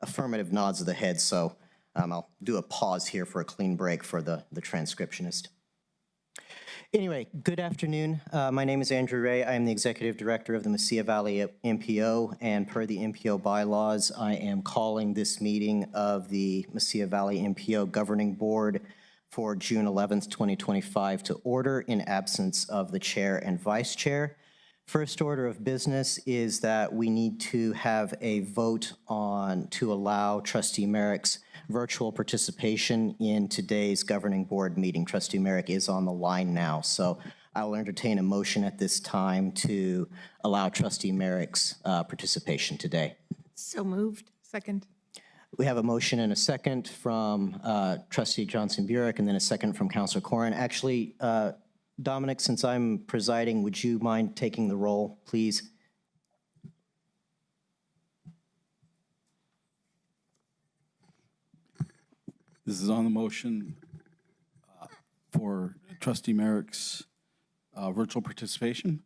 affirmative nods of the head, so I'll do a pause here for a clean break for the transcriptionist. Anyway, good afternoon. My name is Andrew Ray. I am the Executive Director of the Mesilla Valley MPO, and per the MPO bylaws, I am calling this meeting of the Mesilla Valley MPO Governing Board for June 11th, 2025 to order in absence of the Chair and Vice Chair. First order of business is that we need to have a vote to allow Trustee Merrick's virtual participation in today's Governing Board meeting. Trustee Merrick is on the line now, so I will entertain a motion at this time to allow Trustee Merrick's participation today. So moved. Second. We have a motion and a second from Trustee Johnson-Burek and then a second from Councilor Corrin. Actually, Dominic, since I'm presiding, would you mind taking the roll, please? This is on the motion for Trustee Merrick's virtual participation.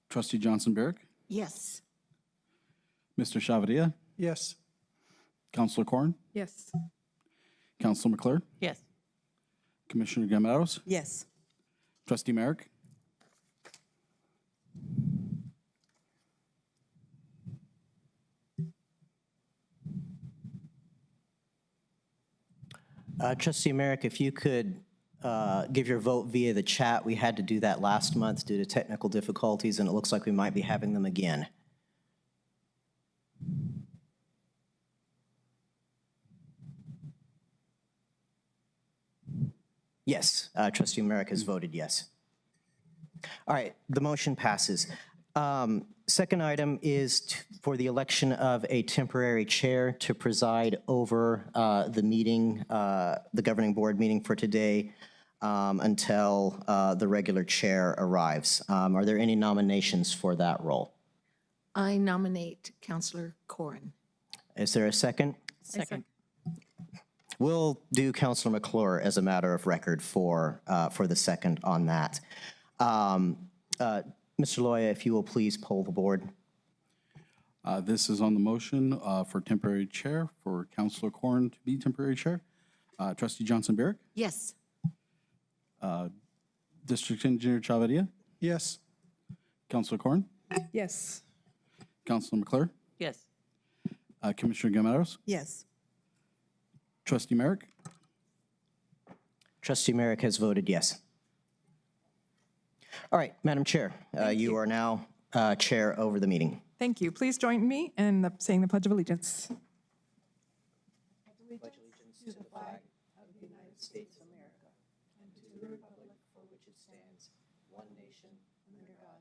Trustee Johnson-Burek? Yes. Mr. Chavaria? Yes. Councilor Corrin? Yes. Councilor McClure? Yes. Commissioner Gamados? Yes. Trustee Merrick? Trustee Merrick, if you could give your vote via the chat. We had to do that last month due to technical difficulties, and it looks like we might be having them again. Yes, Trustee Merrick has voted yes. All right, the motion passes. Second item is for the election of a temporary chair to preside over the meeting, the governing board meeting for today until the regular chair arrives. Are there any nominations for that role? I nominate Councilor Corrin. Is there a second? Second. We'll do Councilor McClure as a matter of record for the second on that. Mr. Loya, if you will please poll the board. This is on the motion for temporary chair for Councilor Corrin to be temporary chair. Trustee Johnson-Burek? Yes. District Engineer Chavaria? Yes. Councilor Corrin? Yes. Councilor McClure? Yes. Commissioner Gamados? Yes. Trustee Merrick? Trustee Merrick has voted yes. All right, Madam Chair, you are now chair over the meeting. Thank you. Please join me in saying the Pledge of Allegiance. Pledge allegiance to the flag of the United States of America and to the republic for which it stands, one nation, under God,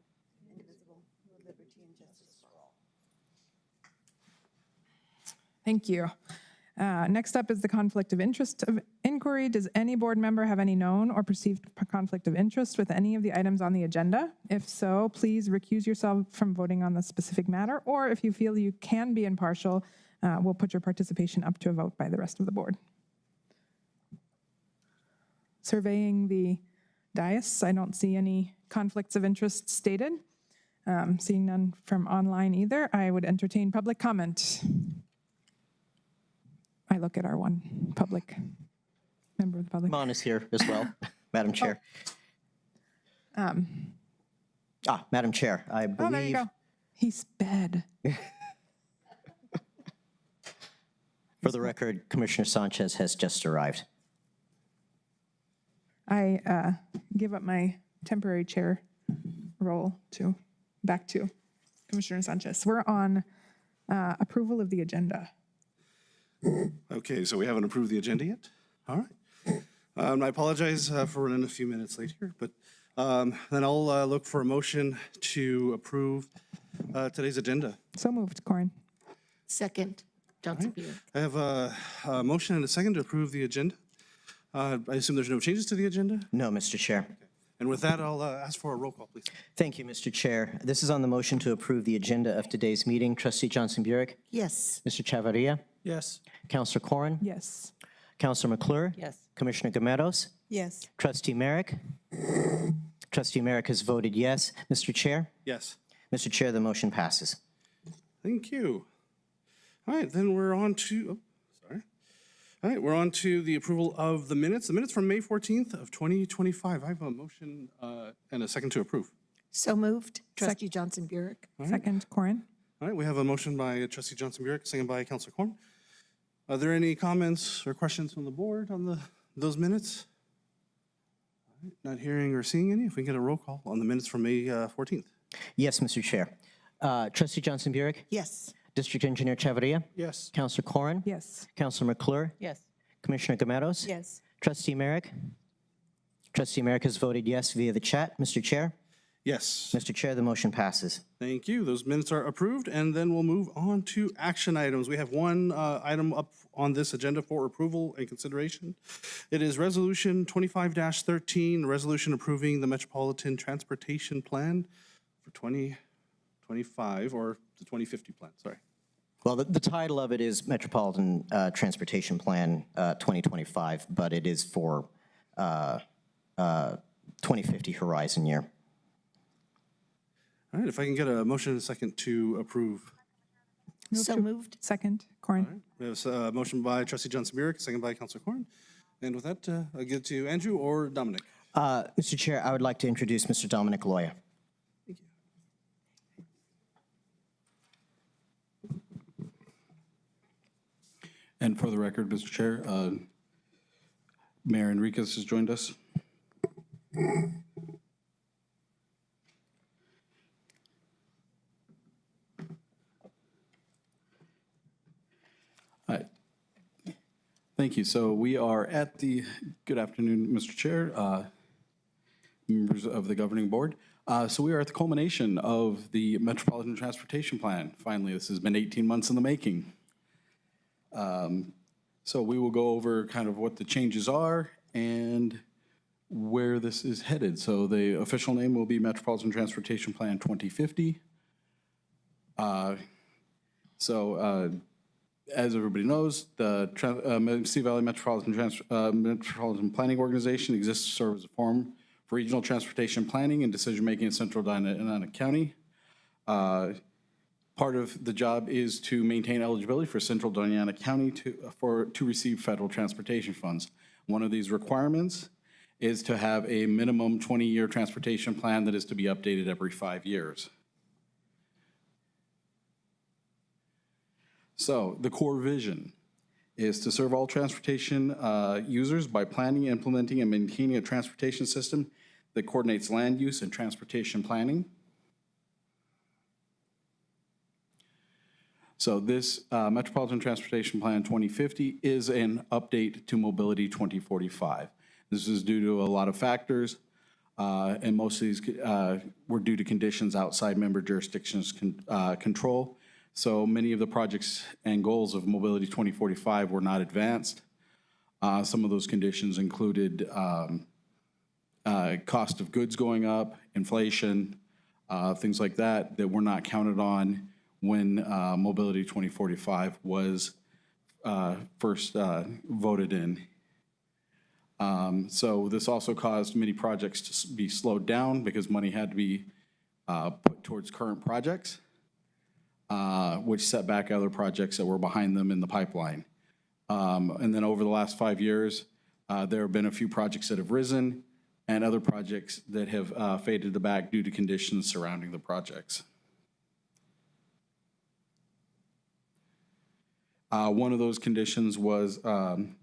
indivisible, with liberty and justice for all. Thank you. Next up is the conflict of interest of inquiry. Does any board member have any known or perceived conflict of interest with any of the items on the agenda? If so, please recuse yourself from voting on the specific matter, or if you feel you can be impartial, we'll put your participation up to a vote by the rest of the board. Surveying the dais, I don't see any conflicts of interest stated. Seeing none from online either, I would entertain public comment. I look at our one public member of the public. Mon is here as well, Madam Chair. Madam Chair, I believe. Oh, there you go. He sped. For the record, Commissioner Sanchez has just arrived. I give up my temporary chair role back to Commissioner Sanchez. We're on approval of the agenda. Okay, so we haven't approved the agenda yet? All right. I apologize for running a few minutes late here, but then I'll look for a motion to approve today's agenda. So moved, Corrin. Second. Johnson-Burek. I have a motion and a second to approve the agenda. I assume there's no changes to the agenda? No, Mr. Chair. And with that, I'll ask for a roll call, please. Thank you, Mr. Chair. This is on the motion to approve the agenda of today's meeting. Trustee Johnson-Burek? Yes. Mr. Chavaria? Yes. Councilor Corrin? Yes. Councilor McClure? Yes. Commissioner Gamados? Yes. Trustee Merrick? Trustee Merrick has voted yes. Mr. Chair? Yes. Mr. Chair, the motion passes. Thank you. All right, then we're on to, sorry. All right, we're on to the approval of the minutes from May 14th of 2025. I have a motion and a second to approve. So moved. Trustee Johnson Burek. Second, Corin. All right, we have a motion by Trustee Johnson Burek, second by Councilor Corn. Are there any comments or questions from the board on those minutes? All right, not hearing or seeing any. If we can get a roll call on the minutes from May 14th. Yes, Mr. Chair. Trustee Johnson Burek, Yes. District Engineer Chavarria, Yes. Councilor Corrin, Yes. Councilor McClure, Yes. Commissioner Gamados. Yes. Trustee Merrick. Trustee Merrick has voted yes via the chat. Mr. Chair. Yes. Mr. Chair, the motion passes. Thank you. Those minutes are approved, and then we'll move on to action items. We have one item up on this agenda for approval and consideration. It is Resolution 25-13, resolution approving the Metropolitan Transportation Plan for 2025, or the 2050 plan, sorry. Well, the title of it is Metropolitan Transportation Plan 2025, but it is for 2050 horizon year. All right, if I can get a motion and a second to approve. So moved. Second, Corin. We have a motion by Trustee Johnson Burek, second by Councilor Corn. And with that, I'll give it to Andrew or Dominic. Mr. Chair, I would like to introduce Mr. Dominic Loya. Thank you. And for the record, Mr. Chair, Mayor Enriquez has joined us. Hi. Thank you. So we are at the, good afternoon, Mr. Chair, members of the governing board. So we are at the culmination of the Metropolitan Transportation Plan. Finally, this has been 18 months in the making. So we will go over kind of what the changes are and where this is headed. So the official name will be Metropolitan Transportation Plan 2050. As everybody knows, the Sea Valley Metropolitan Planning Organization exists to serve as a forum for regional transportation planning and decision-making in central Doña County. Part of the job is to maintain eligibility for central Doña County to receive federal transportation funds. One of these requirements is to have a minimum 20-year transportation plan that is to be updated every 5 years. So the core vision is to serve all transportation users by planning, implementing, and maintaining a transportation system that coordinates land use and transportation planning. So this Metropolitan Transportation Plan 2050 is an update to Mobility 2045. This is due to a lot of factors, and most of these were due to conditions outside member jurisdictions' control. So many of the projects and goals of Mobility 2045 were not advanced. Some of those conditions included cost of goods going up, inflation, things like that that were not counted on when Mobility 2045 was first voted in. So this also caused many projects to be slowed down because money had to be put towards current projects, which set back other projects that were behind them in the pipeline. And then over the last 5 years, there have been a few projects that have risen and other projects that have faded to the back due to conditions surrounding the projects. One of those conditions was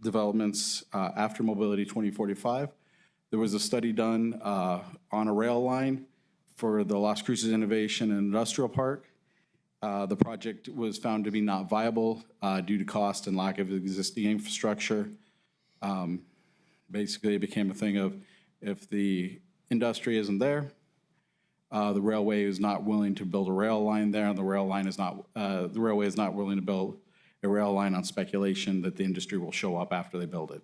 developments after Mobility 2045. There was a study done on a rail line for the Las Cruces Innovation and Industrial Park. The project was found to be not viable due to cost and lack of existing infrastructure. Basically, it became a thing of if the industry isn't there, the railway is not willing to build a rail line there, and the railway is not willing to build a rail line on speculation that the industry will show up after they build it.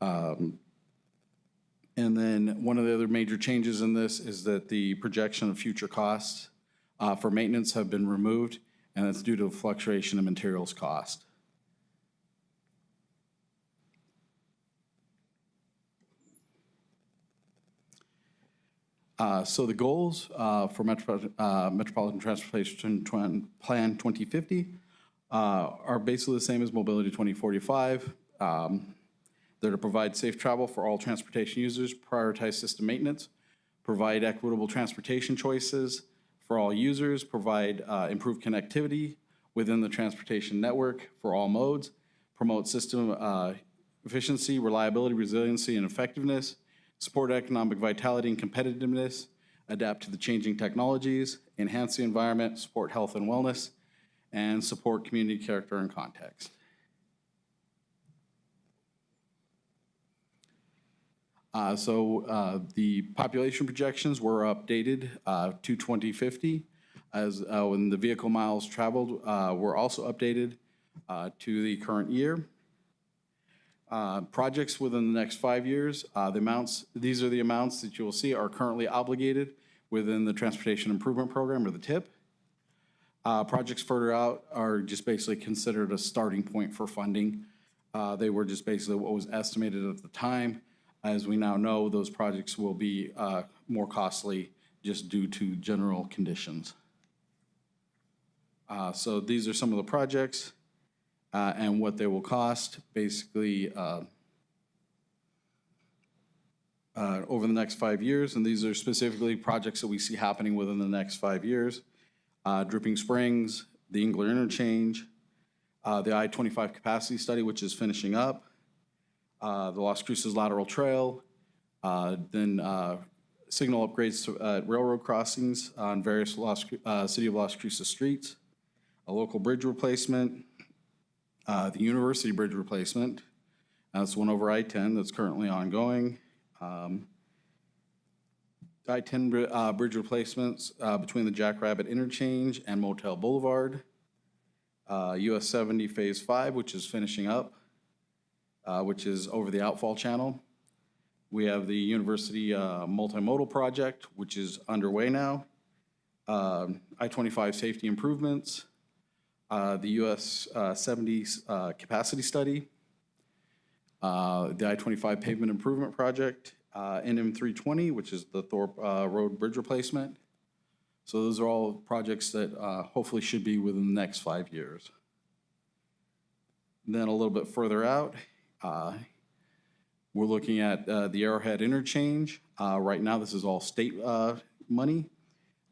And then one of the other major changes in this is that the projection of future costs for maintenance have been removed, and that's due to a fluctuation in materials cost. So the goals for Metropolitan Transportation Plan 2050 are basically the same as Mobility 2045. They're to provide safe travel for all transportation users, prioritize system maintenance, provide equitable transportation choices for all users, provide improved connectivity within the transportation network for all modes, promote system efficiency, reliability, resiliency, and effectiveness, support economic vitality and competitiveness, adapt to the changing technologies, enhance the environment, support health and wellness, and support community character and context. The population projections were updated to 2050, as when the vehicle miles traveled were also updated to the current year. Projects within the next 5 years, these are the amounts that you will see are currently obligated within the Transportation Improvement Program, or the TIP. Projects further out are just basically considered a starting point for funding. They were just basically what was estimated at the time. As we now know, those projects will be more costly just due to general conditions. So these are some of the projects and what they will cost. Basically, over the next 5 years, and these are specifically projects that we see happening within the next 5 years. Dripping Springs, the Engler Interchange, the I-25 capacity study, which is finishing up, the Las Cruces Lateral Trail, then signal upgrades to railroad crossings on various City of Las Cruces streets, a local bridge replacement, the University Bridge replacement. That's one over I-10 that's currently ongoing. I-10 bridge replacements between the Jackrabbit Interchange and Motel Boulevard. US 70 Phase 5, which is finishing up, which is over the outfall channel. We have the University Multimodal Project, which is underway now. I-25 safety improvements. The US 70 capacity study. The I-25 pavement improvement project. NM 320, which is the Thorpe Road Bridge replacement. So those are all projects that hopefully should be within the next 5 years. And then a little bit further out, we're looking at the Arrowhead Interchange. Right now, this is all state money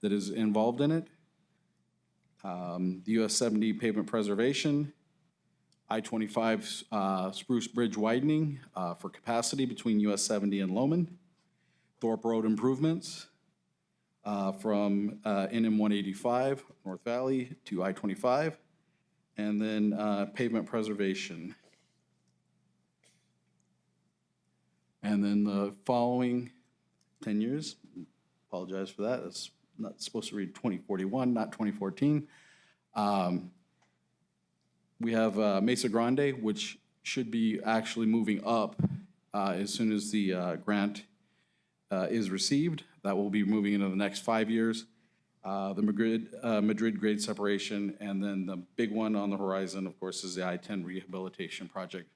that is involved in it. The US 70 pavement preservation, I-25 Spruce Bridge widening for capacity between US 70 and Loman, Thorpe Road improvements from NM 185 North Valley to I-25, and then pavement preservation. And then the following 10 years, apologize for that, it's not supposed to read 2041, not 2014. We have Mesa Grande, which should be actually moving up as soon as the grant is received. That will be moving into the next 5 years. The Madrid grade separation, and then the big one on the horizon, of course, is the I-10 rehabilitation project,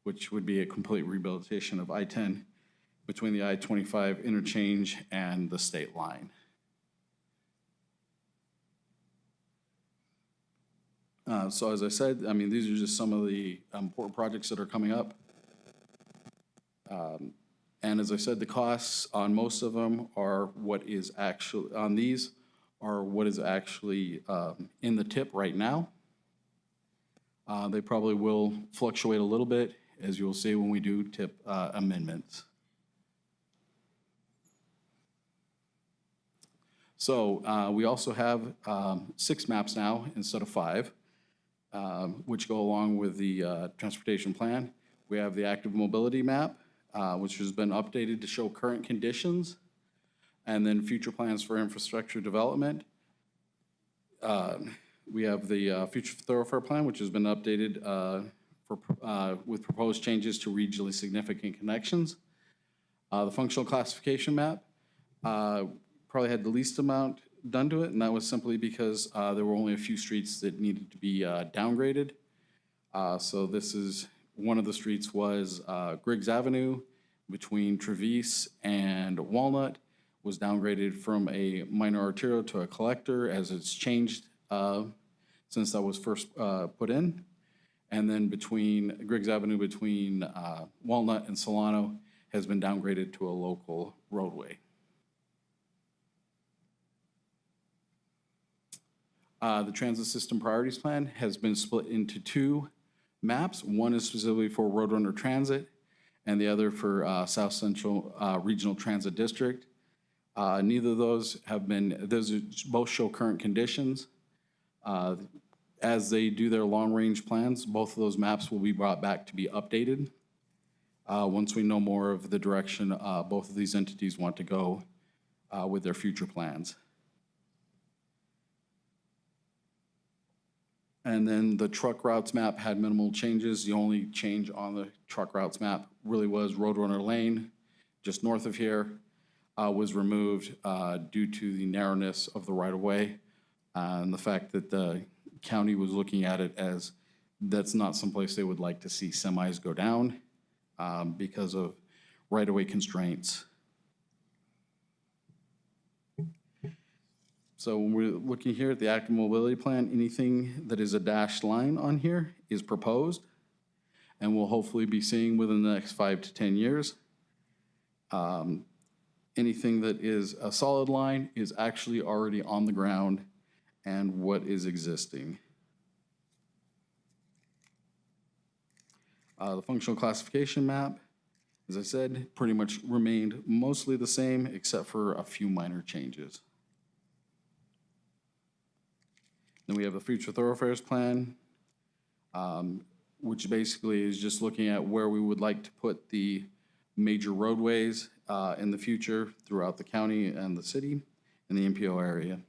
which would be a complete rehabilitation of I-10 between the I-25 interchange and the state line. So as I said, I mean, these are just some of the important projects that are coming up. And as I said, the costs on most of them are what is actually, on these, are what is actually in the tip right now. They probably will fluctuate a little bit, as you'll see when we do tip amendments. So we also have 6 maps now instead of 5. Which go along with the transportation plan. We have the active mobility map, which has been updated to show current conditions, and then future plans for infrastructure development. We have the future thoroughfare plan, which has been updated with proposed changes to regionally significant connections. The functional classification map probably had the least amount done to it, and that was simply because there were only a few streets that needed to be downgraded. So this is, one of the streets was Griggs Avenue between Trevice and Walnut was downgraded from a minor arterial to a collector as it's changed since that was first put in. And then between Griggs Avenue, between Walnut and Solano, has been downgraded to a local roadway. The Transit System Priorities Plan has been split into two maps. One is specifically for Roadrunner Transit, and the other for South Central Regional Transit District. Neither of those have been, those both show current conditions. As they do their long-range plans, both of those maps will be brought back to be updated once we know more of the direction both of these entities want to go with their future plans. And then the truck routes map had minimal changes. The only change on the truck routes map really was Roadrunner Lane, just north of here, was removed due to the narrowness of the right-of-way and the fact that the county was looking at it as that's not someplace they would like to see semis go down because of right-of-way constraints. So when we're looking here at the active mobility plan, anything that is a dashed line on here is proposed and we'll hopefully be seeing within the next 5 to 10 years. Anything that is a solid line is actually already on the ground and what is existing. The functional classification map, as I said, pretty much remained mostly the same except for a few minor changes. Then we have the future thoroughfares plan, which basically is just looking at where we would like to put the major roadways in the future throughout the county and the city and the MPO area.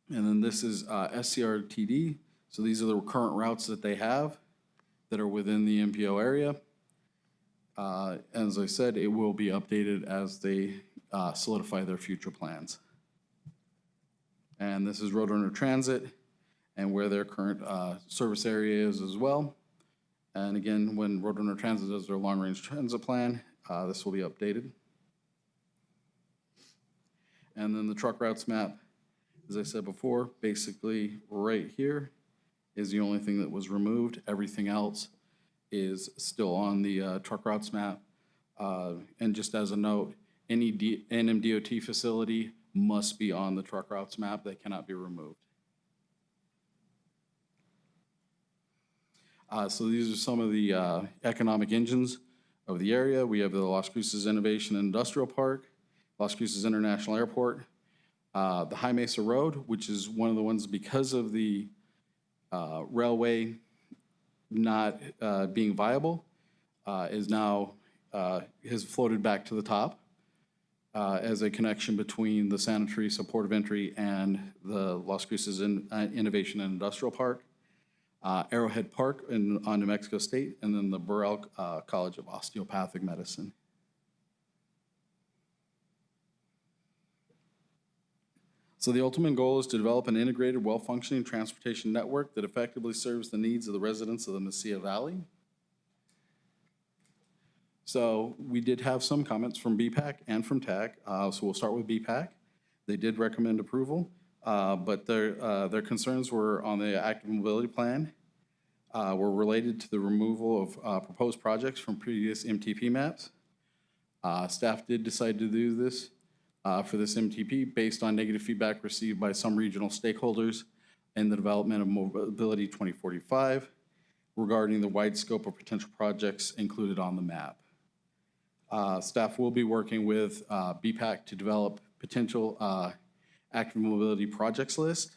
And then this is SCRTD. So these are the current routes that they have that are within the MPO area. As I said, it will be updated as they solidify their future plans. And this is Roadrunner Transit and where their current service area is as well. And again, when Roadrunner Transit does their long-range transit plan, this will be updated. And then the truck routes map, as I said before, basically right here is the only thing that was removed. Everything else is still on the truck routes map. And just as a note, any NMDOT facility must be on the truck routes map. They cannot be removed. So these are some of the economic engines of the area. We have the Las Cruces Innovation and Industrial Park, Las Cruces International Airport, the High Mesa Road, which is one of the ones because of the railway not being viable, is now, has floated back to the top as a connection between the Santa Teresa Port of Entry and the Las Cruces Innovation and Industrial Park, Arrowhead Park on New Mexico State, and then the Burrell College of Osteopathic Medicine. So the ultimate goal is to develop an integrated, well-functioning transportation network that effectively serves the needs of the residents of the Mesilla Valley. So we did have some comments from BPAC and from TAC. So we'll start with BPAC. They did recommend approval, but their concerns were on the active mobility plan, were related to the removal of proposed projects from previous MTP maps. Staff did decide to do this for this MTP based on negative feedback received by some regional stakeholders in the development of Mobility 2045 regarding the wide scope of potential projects included on the map. Staff will be working with BPAC to develop potential active mobility projects list.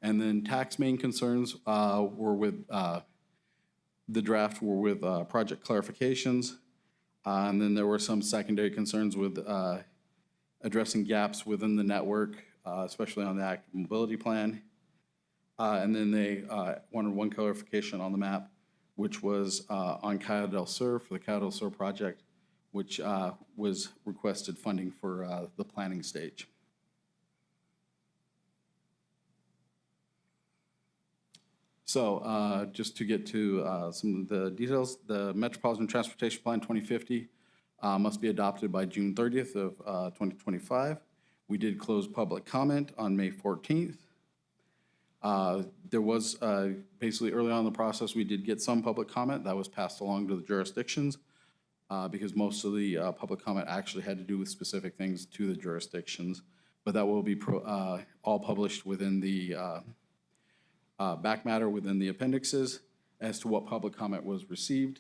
And then TAC's main concerns were with the draft were with project clarifications. And then there were some secondary concerns with addressing gaps within the network, especially on the active mobility plan. And then they wanted one clarification on the map, which was on Cayo del Sur for the Cayo del Sur project, which was requested funding for the planning stage. So just to get to some of the details, the Metropolitan Transportation Plan 2050 must be adopted by June 30th of 2025. We did close public comment on May 14th. There was, basically early on in the process, we did get some public comment that was passed along to the jurisdictions because most of the public comment actually had to do with specific things to the jurisdictions. But that will be all published within the back matter within the appendixes as to what public comment was received.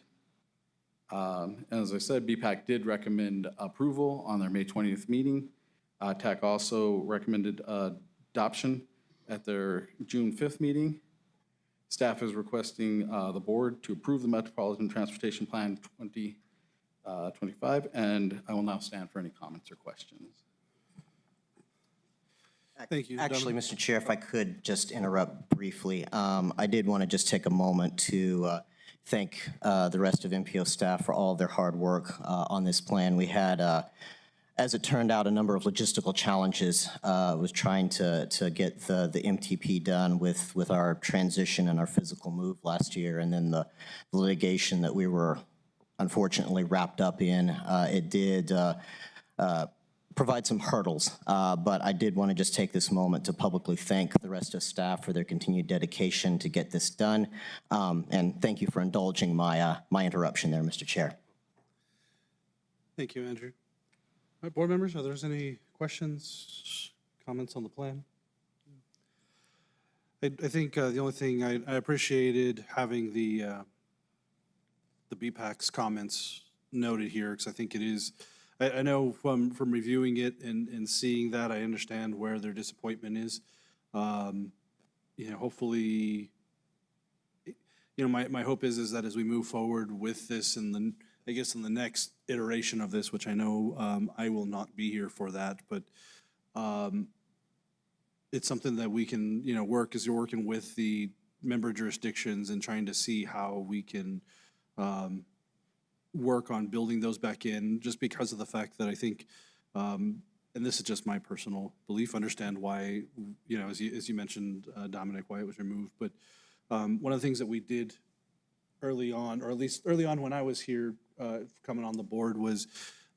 And as I said, BPAC did recommend approval on their May 20th meeting. TAC also recommended adoption at their June 5th meeting. Staff is requesting the board to approve the Metropolitan Transportation Plan 2025, and I will now stand for any comments or questions. Thank you. Actually, Mr. Chair, if I could just interrupt briefly, I did want to just take a moment to thank the rest of MPO staff for all of their hard work on this plan. We had, as it turned out, a number of logistical challenges was trying to get the MTP done with our transition and our physical move last year, and then the litigation that we were unfortunately wrapped up in. It did provide some hurdles, but I did want to just take this moment to publicly thank the rest of staff for their continued dedication to get this done, and thank you for indulging my interruption there, Mr. Chair. Thank you, Andrew. All right, board members, are there any questions, comments on the plan? I think the only thing I appreciated having the BPAC's comments noted here, because I think it is, I know from reviewing it and seeing that, I understand where their disappointment is. Hopefully, my hope is that as we move forward with this and I guess in the next iteration of this, which I know I will not be here for that, but it's something that we can, work as you're working with the member jurisdictions and trying to see how we can work on building those back in, just because of the fact that I think, and this is just my personal belief, understand why, as you mentioned, Dominic, why it was removed. But one of the things that we did early on, or at least early on when I was here coming on the board, was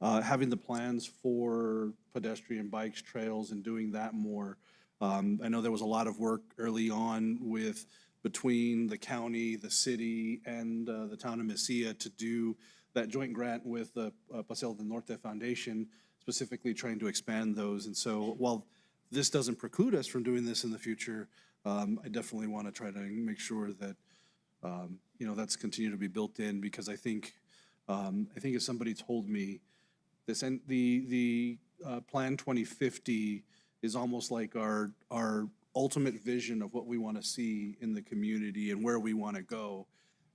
having the plans for pedestrian bikes, trails, and doing that more. I know there was a lot of work early on between the county, the city, and the town of Mesilla to do that joint grant with the Paseo del Norte Foundation, specifically trying to expand those. And so while this doesn't preclude us from doing this in the future, I definitely want to try to make sure that that's continued to be built in, because I think if somebody told me this, and the Plan 2050 is almost like our ultimate vision of what we want to see in the community and where we want to go,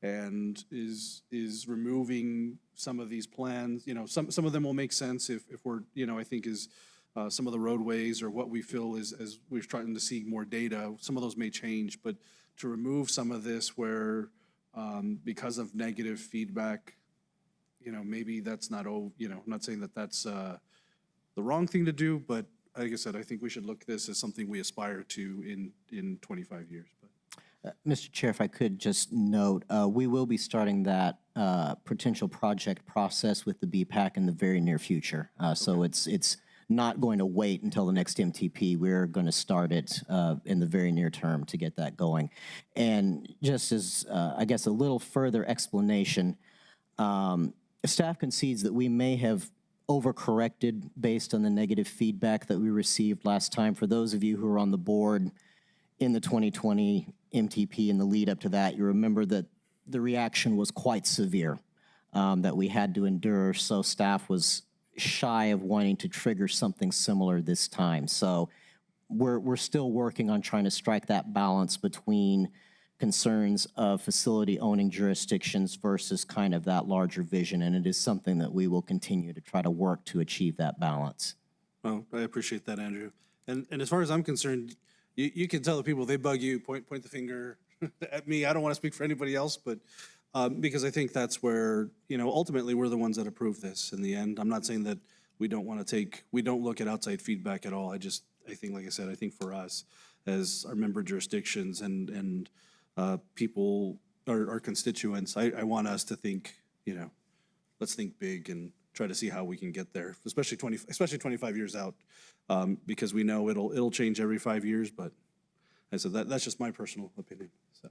and is removing some of these plans. Some of them will make sense if we're, I think is some of the roadways or what we feel is, as we're trying to see more data, some of those may change, but to remove some of this where because of negative feedback, maybe that's not, I'm not saying that that's the wrong thing to do, but like I said, I think we should look at this as something we aspire to in 25 years. But Mr. Chair, if I could just note, we will be starting that potential project process with the BPAC in the very near future. So it's not going to wait until the next MTP. We're going to start it in the very near term to get that going. And just as, I guess, a little further explanation, staff concedes that we may have overcorrected based on the negative feedback that we received last time. For those of you who are on the board in the 2020 MTP and the lead up to that, you remember that the reaction was quite severe that we had to endure. So staff was shy of wanting to trigger something similar this time. So we're still working on trying to strike that balance between concerns of facility owning jurisdictions versus kind of that larger vision, and it is something that we will continue to try to work to achieve that balance. well, I appreciate that, Andrew. And as far as I'm concerned, you can tell the people, they bug you, point the finger at me. I don't want to speak for anybody else, but because I think that's where, ultimately we're the ones that approve this in the end. I'm not saying that we don't look at outside feedback at all. I think, like I said, I think for us as our member jurisdictions and people, our constituents, I want us to think, let's think big and try to see how we can get there, especially 25 years out, because we know it'll change every 5 years, but I said that's just my personal opinion, so.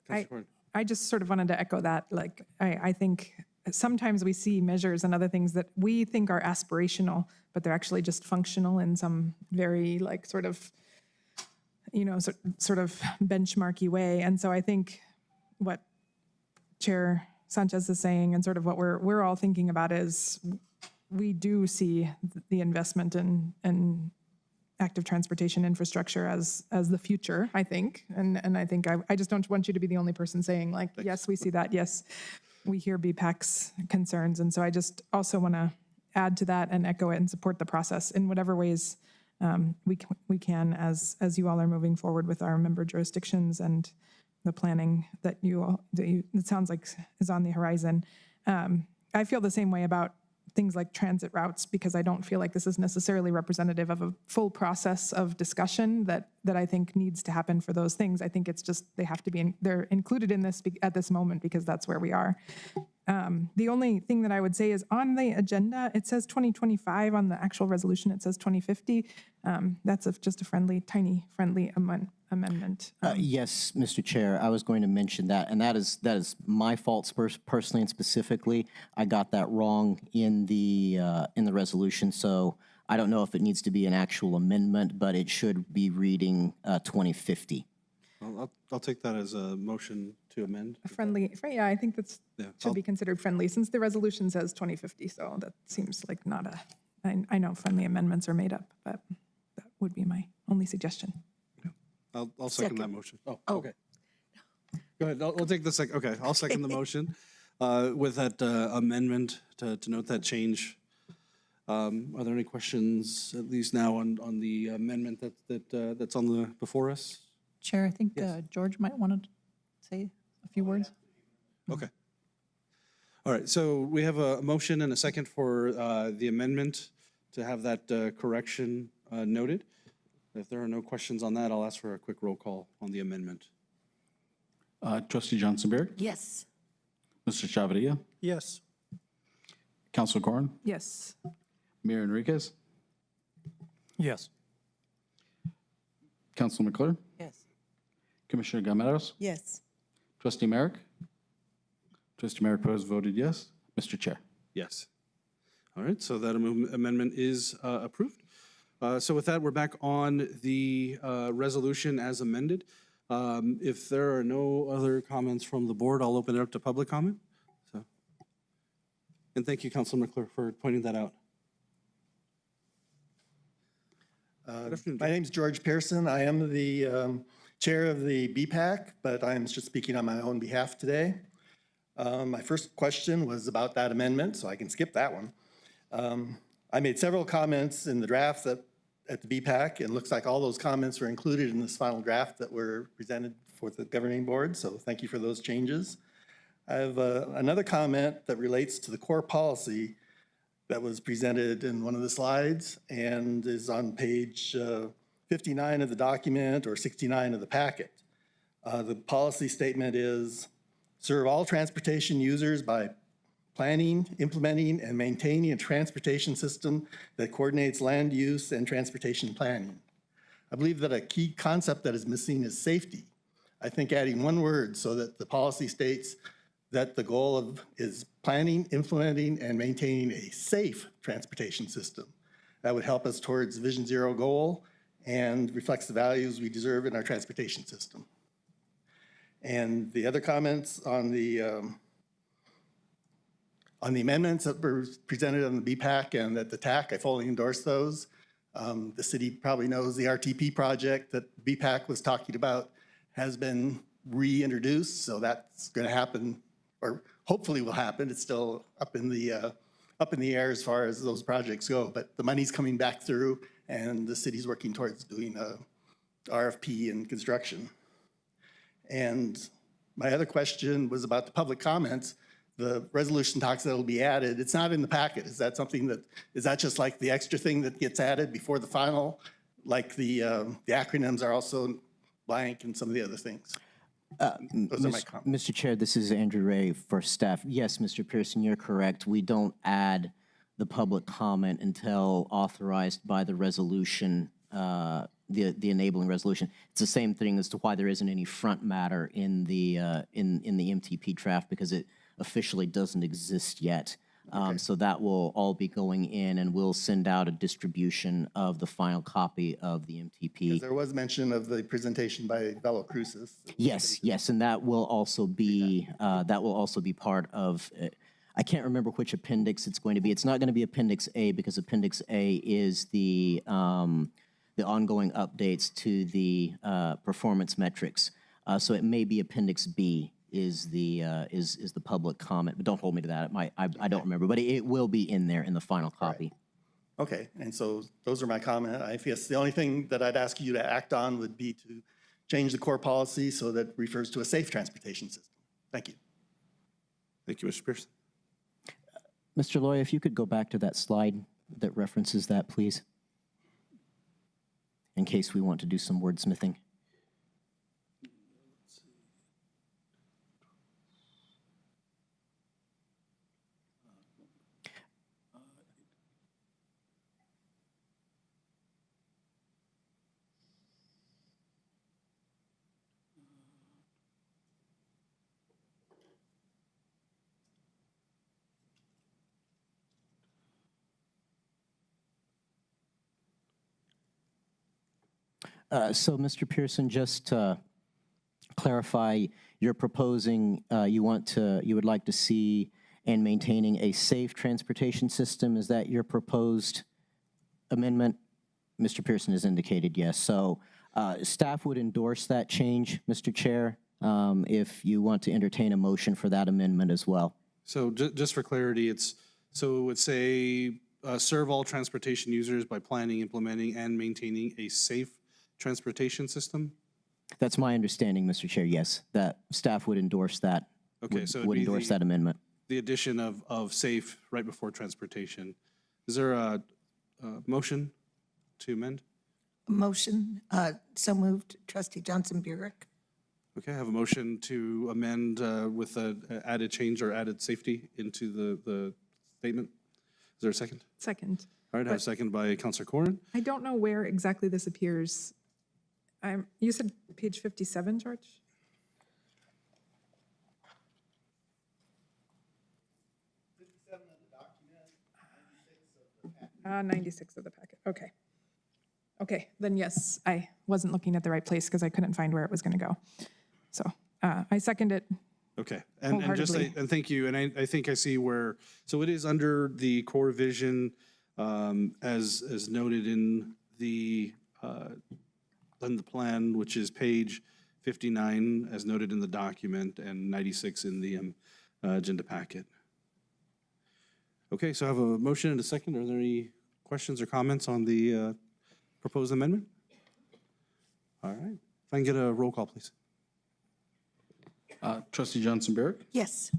Councilor Corn. I just sort of wanted to echo that. Like, I think sometimes we see measures and other things that we think are aspirational, but they're actually just functional in some very like sort of, sort of benchmarky way. And so I think what Chair Sanchez is saying and sort of what we're all thinking about is we do see the investment in active transportation infrastructure as the future, I think. And I think I just don't want you to be the only person saying like, yes, we see that. Yes, we hear BPAC's concerns. And so I just also want to add to that and echo it and support the process in whatever ways we can as you all are moving forward with our member jurisdictions and the planning that it sounds like is on the horizon. I feel the same way about things like transit routes, because I don't feel like this is necessarily representative of a full process of discussion that I think needs to happen for those things. I think it's just they have to be they're included in this at this moment because that's where we are. The only thing that I would say is on the agenda, it says 2025. On the actual resolution, it says 2050. That's just a tiny friendly amendment. Yes, Mr. Chair, I was going to mention that, and that is my fault personally and specifically. I got that wrong in the resolution, so I don't know if it needs to be an actual amendment, but it should be reading 2050. I'll take that as a motion to amend. Yeah, I think that's should be considered friendly since the resolution says 2050. So that seems like not I know friendly amendments are made up, but that would be my only suggestion. I'll second that motion. Oh, okay. Go ahead. I'll take the second. Okay, I'll second the motion with that amendment to note that change. Are there any questions, at least now, on the amendment that's on before us? Chair, I think George might want to say a few words. Okay. All right, so we have a motion and a second for the amendment to have that correction noted. If there are no questions on that, I'll ask for a quick roll call on the amendment. Trustee Johnson-Berg, Yes. Mr. Chavarria, Yes. Councilor Corn, Yes. Mayor Enriquez, Yes. Councilor McClure, Yes. Commissioner Gameros, Yes. Trustee Merrick. Trustee Merrick has voted yes. Mr. Chair. Yes. All right, so that amendment is approved. So with that, we're back on the resolution as amended. If there are no other comments from the board, I'll open it up to public comment. And thank you, Councilor McClure, for pointing that out. My name's George Pearson. I am the chair of the BPAC, but I'm just speaking on my own behalf today. My first question was about that amendment, so I can skip that one. I made several comments in the draft at the BPAC, and it looks like all those comments were included in this final draft that were presented for the governing board, so thank you for those changes. I have another comment that relates to the core policy that was presented in one of the slides and is on page 59 of the document or 69 of the packet. The policy statement is, serve all transportation users by planning, implementing, and maintaining a transportation system that coordinates land use and transportation planning. I believe that a key concept that is missing is safety. I think adding one word so that the policy states that the goal is planning, implementing, and maintaining a safe transportation system. That would help us towards Vision Zero goal and reflects the values we deserve in our transportation system. And the other comments on the amendments that were presented on the BPAC and at the TAC, I fully endorse those. The city probably knows the RTP project that BPAC was talking about has been reintroduced, so that's going to happen, or hopefully will happen. It's still up in the air as far as those projects go, but the money's coming back through, and the city's working towards doing a RFP and construction. And my other question was about the public comments. The resolution talks that it'll be added. It's not in the packet. Is that something that, is that just like the extra thing that gets added before the final? Like the acronyms are also blank and some of the other things? Those are my comments. Mr. Chair, this is Andrew Ray for staff. Yes, Mr. Pearson, you're correct. We don't add the public comment until authorized by the resolution, the enabling resolution. It's the same thing as to why there isn't any front matter in the MTP draft, because it officially doesn't exist yet. So that will all be going in, and we'll send out a distribution of the final copy of the MTP. There was mention of the presentation by Velo Cruces. Yes, and that will also be part of. I can't remember which appendix it's going to be. It's not going to be Appendix A, because Appendix A is the ongoing updates to the performance metrics. So it may be Appendix B is the public comment, but don't hold me to that. I don't remember, but it will be in there in the final copy. Okay, and so those are my comments. I guess the only thing that I'd ask you to act on would be to change the core policy so that refers to a safe transportation system. Thank you. Thank you, Mr. Pearson. Mr. Loy, if you could go back to that slide that references that, please, in case we want to do some wordsmithing. So, Mr. Pearson, just to clarify, you're proposing, you would like to see and maintaining a safe transportation system. Is that your proposed amendment? Mr. Pearson has indicated yes. So staff would endorse that change, Mr. Chair, if you want to entertain a motion for that amendment as well. So just for clarity, so it would say, serve all transportation users by planning, implementing, and maintaining a safe transportation system? That's my understanding, Mr. Chair, yes, that staff would endorse that. Okay, so it'd would be endorse that amendment. the addition of safe right before transportation. Is there a motion to amend? Motion, so moved. Trustee Johnson Burek. Okay, I have a motion to amend with an added change or added safety into the statement. Is there a second? Second. All right, I have a second by Councilor Corrin. I don't know where exactly this appears. You said page 57, George? 57 of the document, 96 of the packet. Okay. Okay, then yes, I wasn't looking at the right place because I couldn't find where it was going to go. So I second it. Okay, and just, Wholeheartedly. and thank you, and I think I see where, so it is under the core vision as noted in the plan, which is page 59, as noted in the document, and 96 in the agenda packet. Okay, so I have a motion and a second. Are there any questions or comments on the proposed amendment? All right, if I can get a roll call, please. Trustee Johnson Burek, Yes.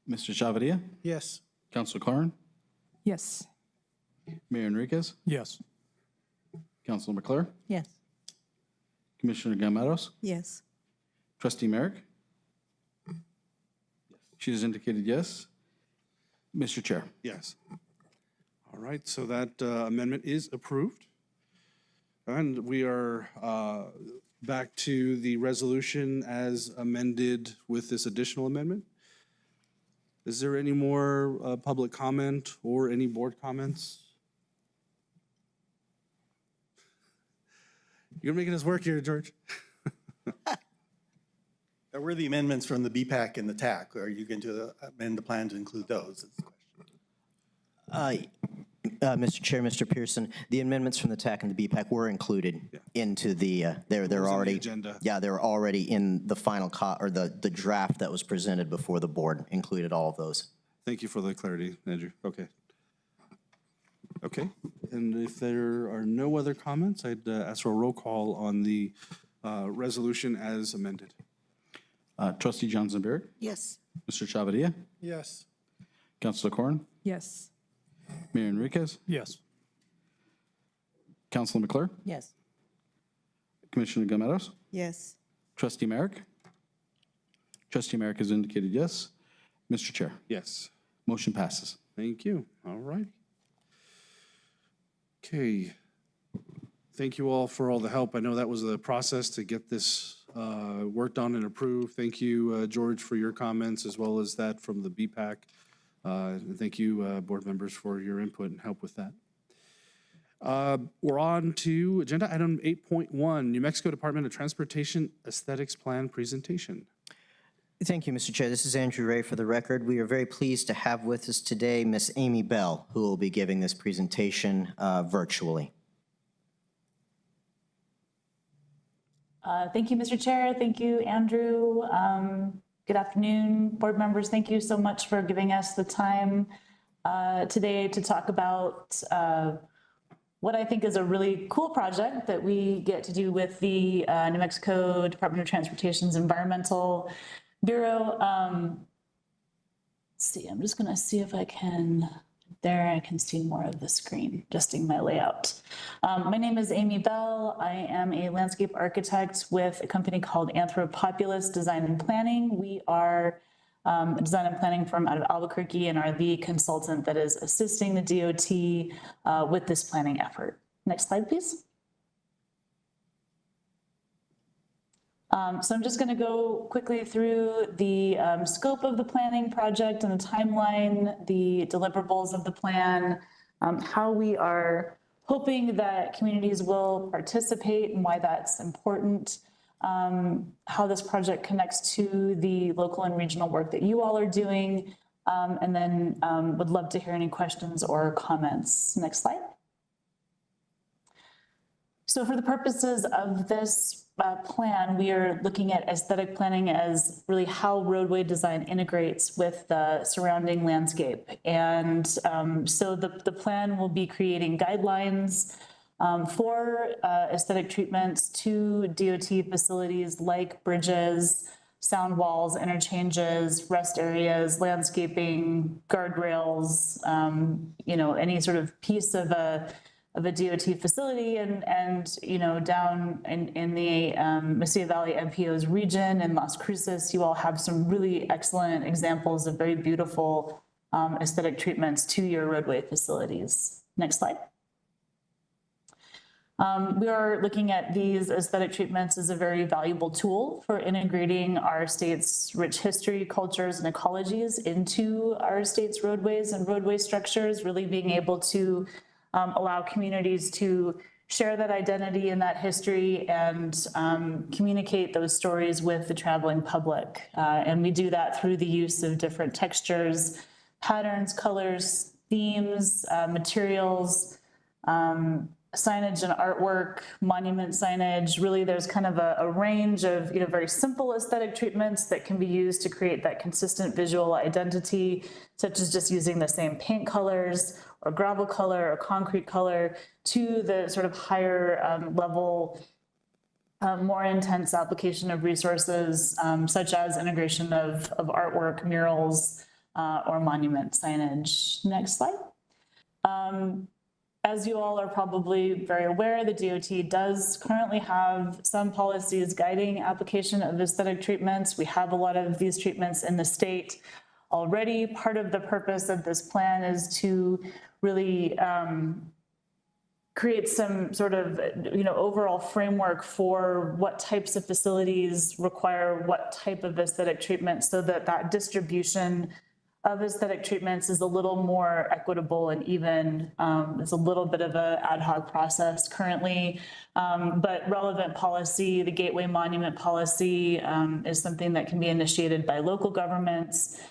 Mr. Chavadia, Yes. Councilor Carn, Yes. Mayor Enriquez, Yes. Councilor McClure, Yes. Commissioner Gamados, Yes. Trustee Merrick. She has indicated yes. Mr. Chair. Yes. All right, so that amendment is approved. And we are back to the resolution as amended with this additional amendment. Is there any more public comment or any board comments? You're making us work here, George. There were the amendments from the BPAC and the TAC. Are you going to amend the plan to include those? Is the question. Mr. Chair, Mr. Pearson, the amendments from the TAC and the BPAC were included into the, they're already. agenda. Yeah, they're already in the final, or the draft that was presented before the board included all of those. Thank you for the clarity, Andrew. Okay. Okay, and if there are no other comments, I'd ask for a roll call on the resolution as amended. Trustee Johnson Burek, Yes. Mr. Chavadia, Yes. Councilor Corn, Yes. Mayor Enriquez, Yes. Councilor McClure, Yes. Commissioner Gamados, Yes. Trustee Merrick? Trustee Merrick has indicated yes. Mr. Chair, Yes. motion passes. Thank you. All right. Okay. Thank you all for all the help. I know that was the process to get this worked on and approved. Thank you, George, for your comments, as well as that from the BPAC. And thank you, board members, for your input and help with that. We're on to agenda item 8.1, New Mexico Department of Transportation Aesthetics Plan presentation. Thank you, Mr. Chair. This is Andrew Ray for the record. We are very pleased to have with us today Miss Amy Bell, who will be giving this presentation virtually. Thank you, Mr. Chair. Thank you, Andrew. Good afternoon, board members. Thank you so much for giving us the time today to talk about what I think is a really cool project that we get to do with the New Mexico Department of Transportation's Environmental Bureau. Let's see, I'm just gonna see if I can, there I can see more of the screen, adjusting my layout. My name is Amy Bell. I am a landscape architect with a company called Anthropopulous Design and Planning. We are a design and planning firm out of Albuquerque and are the consultant that is assisting the DOT with this planning effort. Next slide, please. So I'm just going to go quickly through the scope of the planning project and the timeline, the deliverables of the plan, how we are hoping that communities will participate and why that's important, how this project connects to the local and regional work that you all are doing, and then would love to hear any questions or comments. Next slide. So for the purposes of this plan, we are looking at aesthetic planning as really how roadway design integrates with the surrounding landscape. And so the plan will be creating guidelines for aesthetic treatments to DOT facilities like bridges, sound walls, interchanges, rest areas, landscaping, guardrails, you know, any sort of piece of a DOT facility, and you know, down in the Mesilla Valley MPO's region in Las Cruces, you all have some really excellent examples of very beautiful aesthetic treatments to your roadway facilities. Next slide. We are looking at these aesthetic treatments as a very valuable tool for integrating our state's rich history, cultures, and ecologies into our state's roadways and roadway structures, really being able to allow communities to share that identity and that history and communicate those stories with the traveling public. And we do that through the use of different textures, patterns, colors, themes, materials, signage and artwork, monument signage. Really, there's kind of a range of, you know, very simple aesthetic treatments that can be used to create that consistent visual identity, such as just using the same paint colors or gravel color or concrete color, to the sort of higher level, more intense application of resources, such as integration of artwork, murals, or monument signage. Next slide. As you all are probably very aware, the DOT does currently have some policies guiding application of aesthetic treatments. We have a lot of these treatments in the state already. Part of the purpose of this plan is to really create some sort of, you know, overall framework for what types of facilities require what type of aesthetic treatment, so that that distribution of aesthetic treatments is a little more equitable and even. It's a little bit of an ad hoc process currently, but relevant policy, the Gateway Monument Policy, is something that can be initiated by local governments.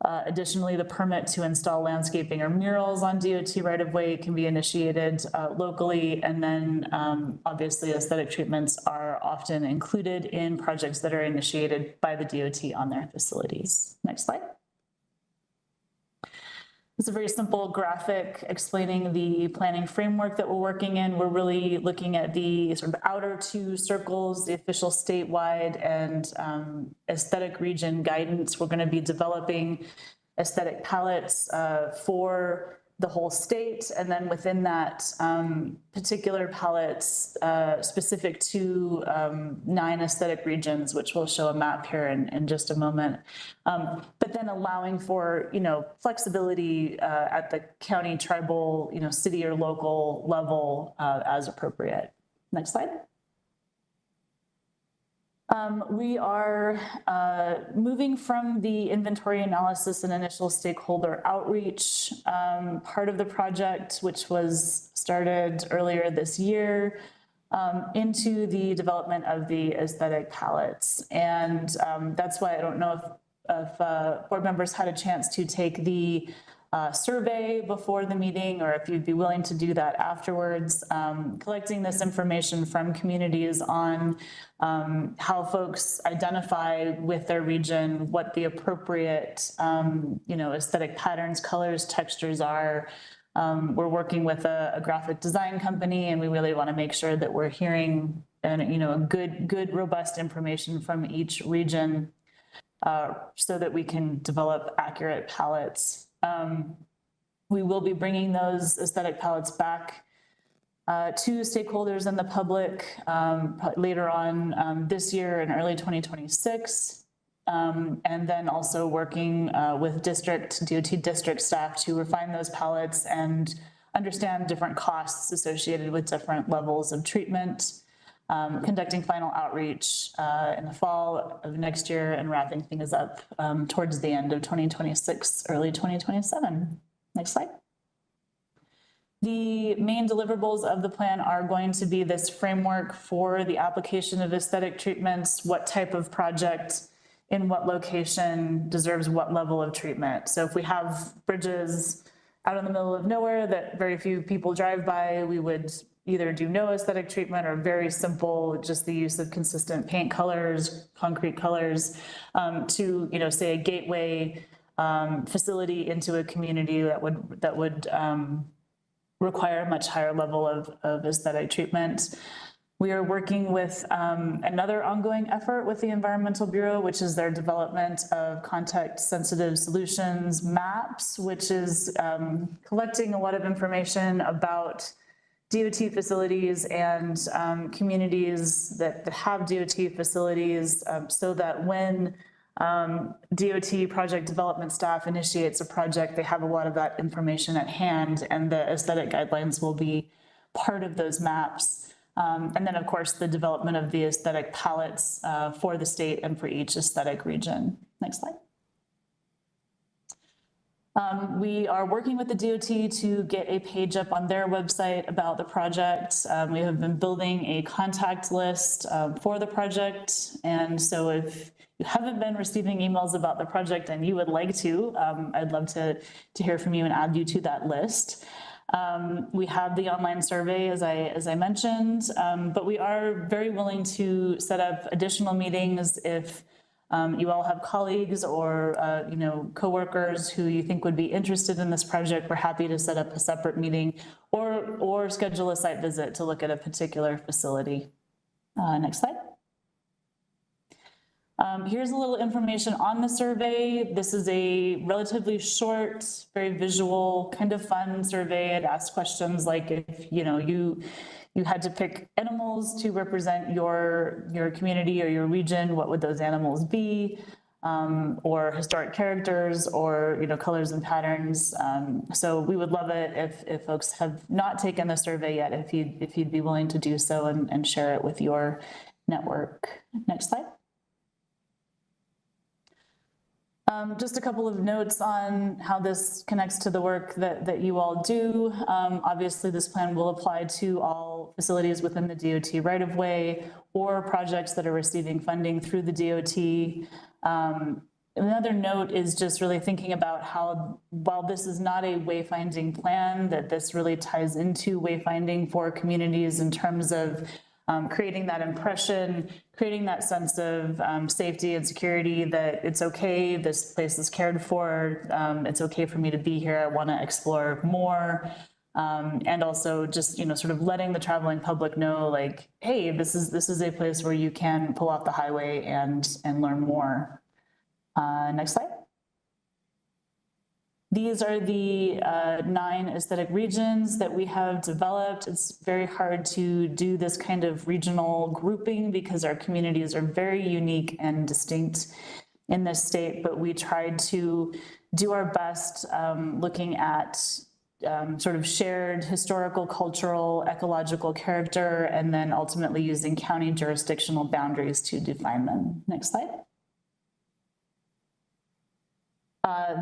Additionally, the permit to install landscaping or murals on DOT right-of-way can be initiated locally, and then obviously aesthetic treatments are often included in projects that are initiated by the DOT on their facilities. Next slide. It's a very simple graphic explaining the planning framework that we're working in. We're really looking at the sort of outer two circles, the official statewide and aesthetic region guidance. We're going to be developing aesthetic palettes for the whole state, and then within that, particular palettes specific to 9 aesthetic regions, which we'll show a map here in just a moment. But then allowing for, flexibility at the county, tribal, city or local level as appropriate. Next slide. We are moving from the inventory analysis and initial stakeholder outreach part of the project, which was started earlier this year, into the development of the aesthetic palettes. And that's why I don't know if board members had a chance to take the survey before the meeting, or if you'd be willing to do that afterwards, collecting this information from communities on how folks identify with their region, what the appropriate, aesthetic patterns, colors, textures are. We're working with a graphic design company, and we really want to make sure that we're hearing good, robust information from each region so that we can develop accurate palettes. We will be bringing those aesthetic palettes back to stakeholders and the public later on this year in early 2026. And then also working with DOT district staff to refine those palettes and understand different costs associated with different levels of treatment. Conducting final outreach in the fall of next year and wrapping things up towards the end of 2026, early 2027. Next slide. The main deliverables of the plan are going to be this framework for the application of aesthetic treatments, what type of project in what location deserves what level of treatment. So if we have bridges out in the middle of nowhere that very few people drive by, we would either do no aesthetic treatment or very simple, just the use of consistent paint colors, concrete colors, to, say a gateway facility into a community that would require a much higher level of aesthetic treatment. We are working with another ongoing effort with the Environmental Bureau, which is their development of context-sensitive solutions maps, which is collecting a lot of information about DOT facilities and communities that have DOT facilities, so that when DOT project development staff initiates a project, they have a lot of that information at hand, and the aesthetic guidelines will be part of those maps. And then, of course, the development of the aesthetic palettes for the state and for each aesthetic region. Next slide. We are working with the DOT to get a page up on their website about the project. We have been building a contact list for the project. And so if you haven't been receiving emails about the project and you would like to, I'd love to hear from you and add you to that list. We have the online survey, as I mentioned, but we are very willing to set up additional meetings if you all have colleagues or coworkers who you think would be interested in this project. We're happy to set up a separate meeting or schedule a site visit to look at a particular facility. Next slide. Here's a little information on the survey. This is a relatively short, very visual, kind of fun survey. It asks questions like if you had to pick animals to represent your community or your region, what would those animals be? Or historic characters, or colors and patterns. So we would love it if folks have not taken the survey yet, if you'd be willing to do so and share it with your network. Next slide. Just a couple of notes on how this connects to the work that you all do. Obviously, this plan will apply to all facilities within the DOT right-of-way or projects that are receiving funding through the DOT. Another note is just really thinking about how, while this is not a wayfinding plan, that this really ties into wayfinding for communities in terms of creating that impression, creating that sense of safety and security, that it's okay, this place is cared for, it's okay for me to be here, I want to explore more. And also just, sort of letting the traveling public know, like, hey, this is a place where you can pull off the highway and learn more. Next slide. These are the 9 aesthetic regions that we have developed. It's very hard to do this kind of regional grouping because our communities are very unique and distinct in this state, but we tried to do our best looking at sort of shared historical, cultural, ecological character, and then ultimately using county jurisdictional boundaries to define them. Next slide.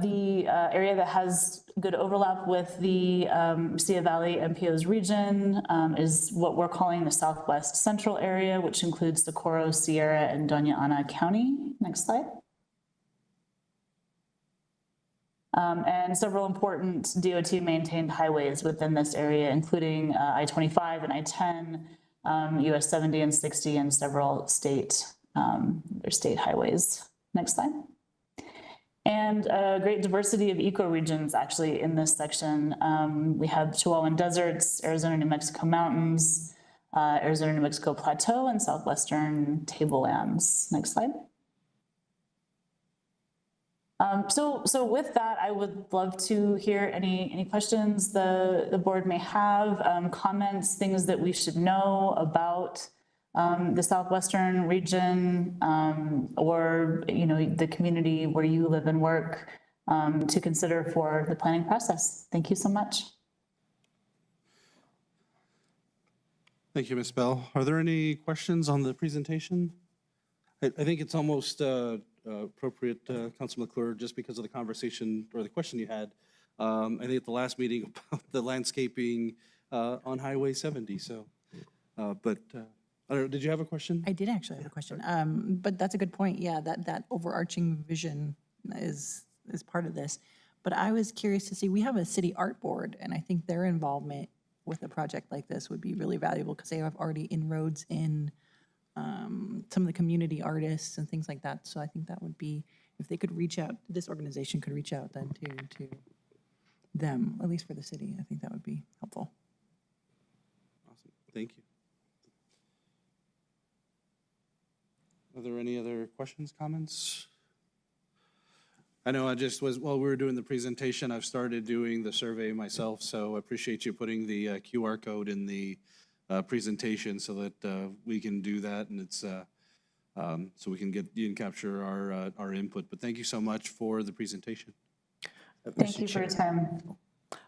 The area that has good overlap with the Mesilla Valley MPO's region is what we're calling the Southwest Central area, which includes Socorro, Sierra, and Doña Ana County. Next slide. And several important DOT maintained highways within this area, including I-25 and I-10, US 70 and 60, and several state highways. Next slide. And a great diversity of ecoregions actually in this section. We have Chihuahuan deserts, Arizona, New Mexico mountains, Arizona, New Mexico plateau, and southwestern tablelands. Next slide. So with that, I would love to hear any questions the board may have, comments, things that we should know about the southwestern region, or the community where you live and work, to consider for the planning process. Thank you so much. Thank you, Ms. Bell. Are there any questions on the presentation? I think it's almost appropriate, Councilman McClure, just because of the conversation or the question you had, I think at the last meeting about the landscaping on Highway 70. So, I don't know, did you have a question? I did actually have a question, but that's a good point. Yeah, that overarching vision is part of this. But I was curious to see, we have a city art board, and I think their involvement with a project like this would be really valuable because they have already inroads in some of the community artists and things like that. So I think that would be, if they could reach out, this organization could reach out then to them, at least for the city. I think that would be helpful. Awesome, thank you. Are there any other questions, comments? I know I just was, while we were doing the presentation, I've started doing the survey myself, so I appreciate you putting the QR code in the presentation so that we can do that, and it's so we can capture our input. But thank you so much for the presentation. Thank you for your time.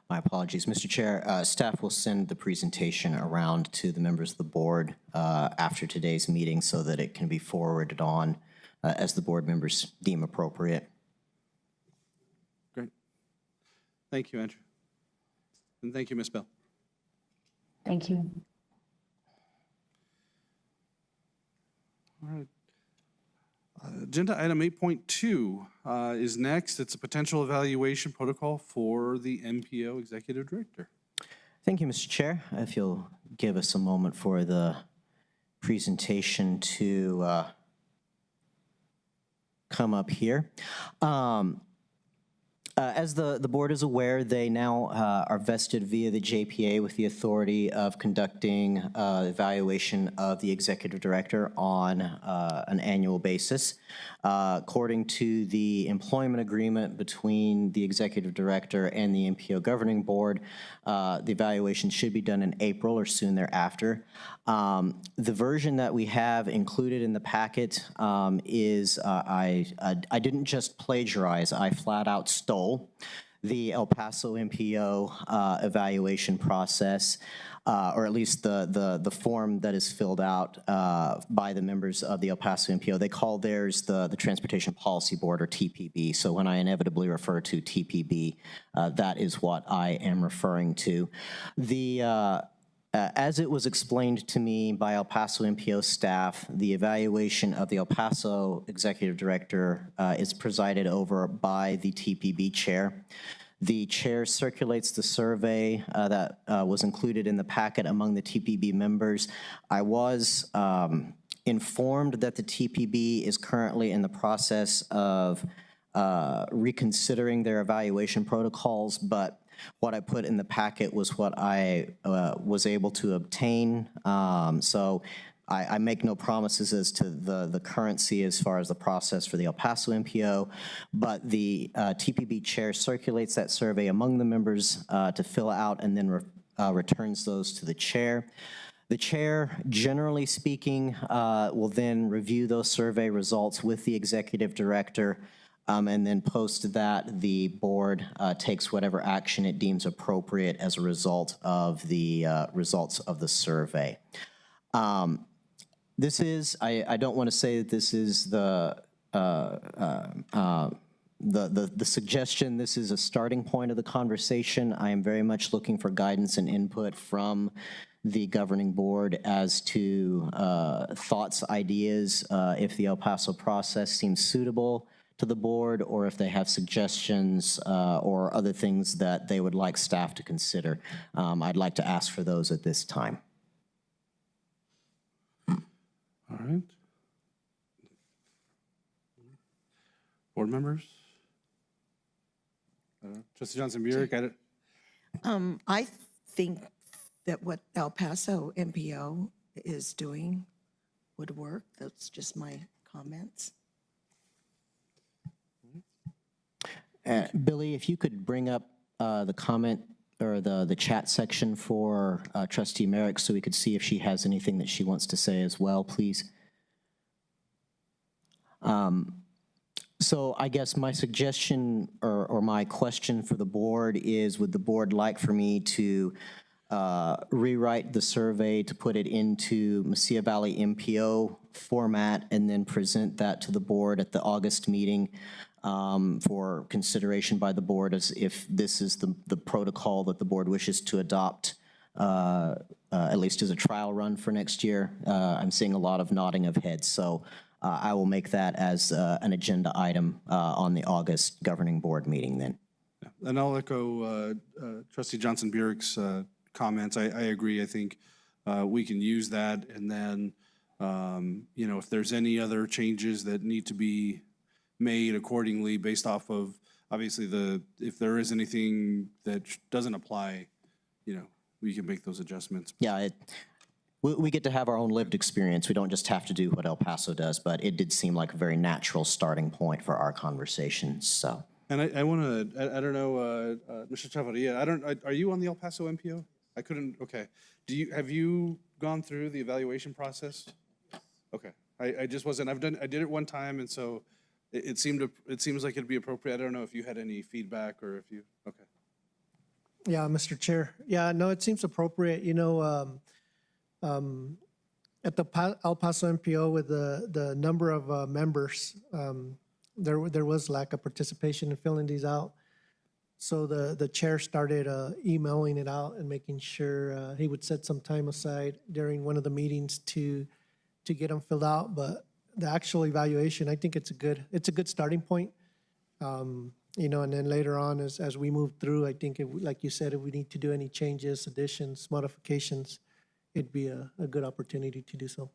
My apologies, Mr. Chair. Staff will send the presentation around to the members of the board after today's meeting so that it can be forwarded on as the board members deem appropriate. Great. Thank you, Andrew. And thank you, Ms. Bell. Thank you. All right. Agenda item 8.2 is next. It's a potential evaluation protocol for the MPO Executive Director. Thank you, Mr. Chair. If you'll give us a moment for the presentation to come up here. As the board is aware, they now are vested via the JPA with the authority of conducting evaluation of the executive director on an annual basis. According to the employment agreement between the executive director and the MPO governing board, the evaluation should be done in April or soon thereafter. The version that we have included in the packet is, I didn't just plagiarize, I flat out stole the El Paso MPO evaluation process, or at least the form that is filled out by the members of the El Paso MPO. They call theirs the Transportation Policy Board, or TPB. So when I inevitably refer to TPB, that is what I am referring to. As it was explained to me by El Paso MPO staff, the evaluation of the El Paso Executive Director is presided over by the TPB chair. The chair circulates the survey that was included in the packet among the TPB members. I was informed that the TPB is currently in the process of reconsidering their evaluation protocols, but what I put in the packet was what I was able to obtain. So I make no promises as to the currency as far as the process for the El Paso MPO, but the TPB chair circulates that survey among the members to fill out and then returns those to the chair. The chair, generally speaking, will then review those survey results with the executive director, and then post that the board takes whatever action it deems appropriate as a result of the results of the survey. This is, I don't want to say that this is the suggestion. This is a starting point of the conversation. I am very much looking for guidance and input from the governing board as to thoughts, ideas, if the El Paso process seems suitable to the board, or if they have suggestions or other things that they would like staff to consider. I'd like to ask for those at this time. All right. Board members? Trustee Johnson-Burek, I think that what El Paso MPO is doing would work. That's just my comments. Billy, if you could bring up the comment or the chat section for Trustee Merrick so we could see if she has anything that she wants to say as well, please. So I guess my suggestion or my question for the board is, would the board like for me to rewrite the survey to put it into Mesilla Valley MPO format and then present that to the board at the August meeting for consideration by the board, as if this is the protocol that the board wishes to adopt, at least as a trial run for next year? I'm seeing a lot of nodding of heads, so I will make that as an agenda item on the August governing board meeting then. and I'll echo Trustee Johnson-Burek's comments. I agree. I think we can use that, and then, you know, if there's any other changes that need to be made accordingly based off of, obviously, if there is anything that doesn't apply, you know, we can make those adjustments. Yeah, we get to have our own lived experience. We don't just have to do what El Paso does, but it did seem like a very natural starting point for our conversations, so. And I want to, I don't know, Mr. Chavarria, are you on the El Paso MPO? I couldn't, okay. Have you gone through the evaluation process? Okay, I just wasn't, I did it one time, and so it seems like it'd be appropriate. I don't know if you had any feedback or if you, okay. Yeah, Mr. Chair. Yeah, no, it seems appropriate. You know, at the El Paso MPO with the number of members, there was lack of participation in filling these out. So the chair started emailing it out and making sure he would set some time aside during one of the meetings to get them filled out. But the actual evaluation, I think it's a good starting point. You know, and then later on, as we move through, I think, like you said, if we need to do any changes, additions, modifications, it'd be a good opportunity to do so.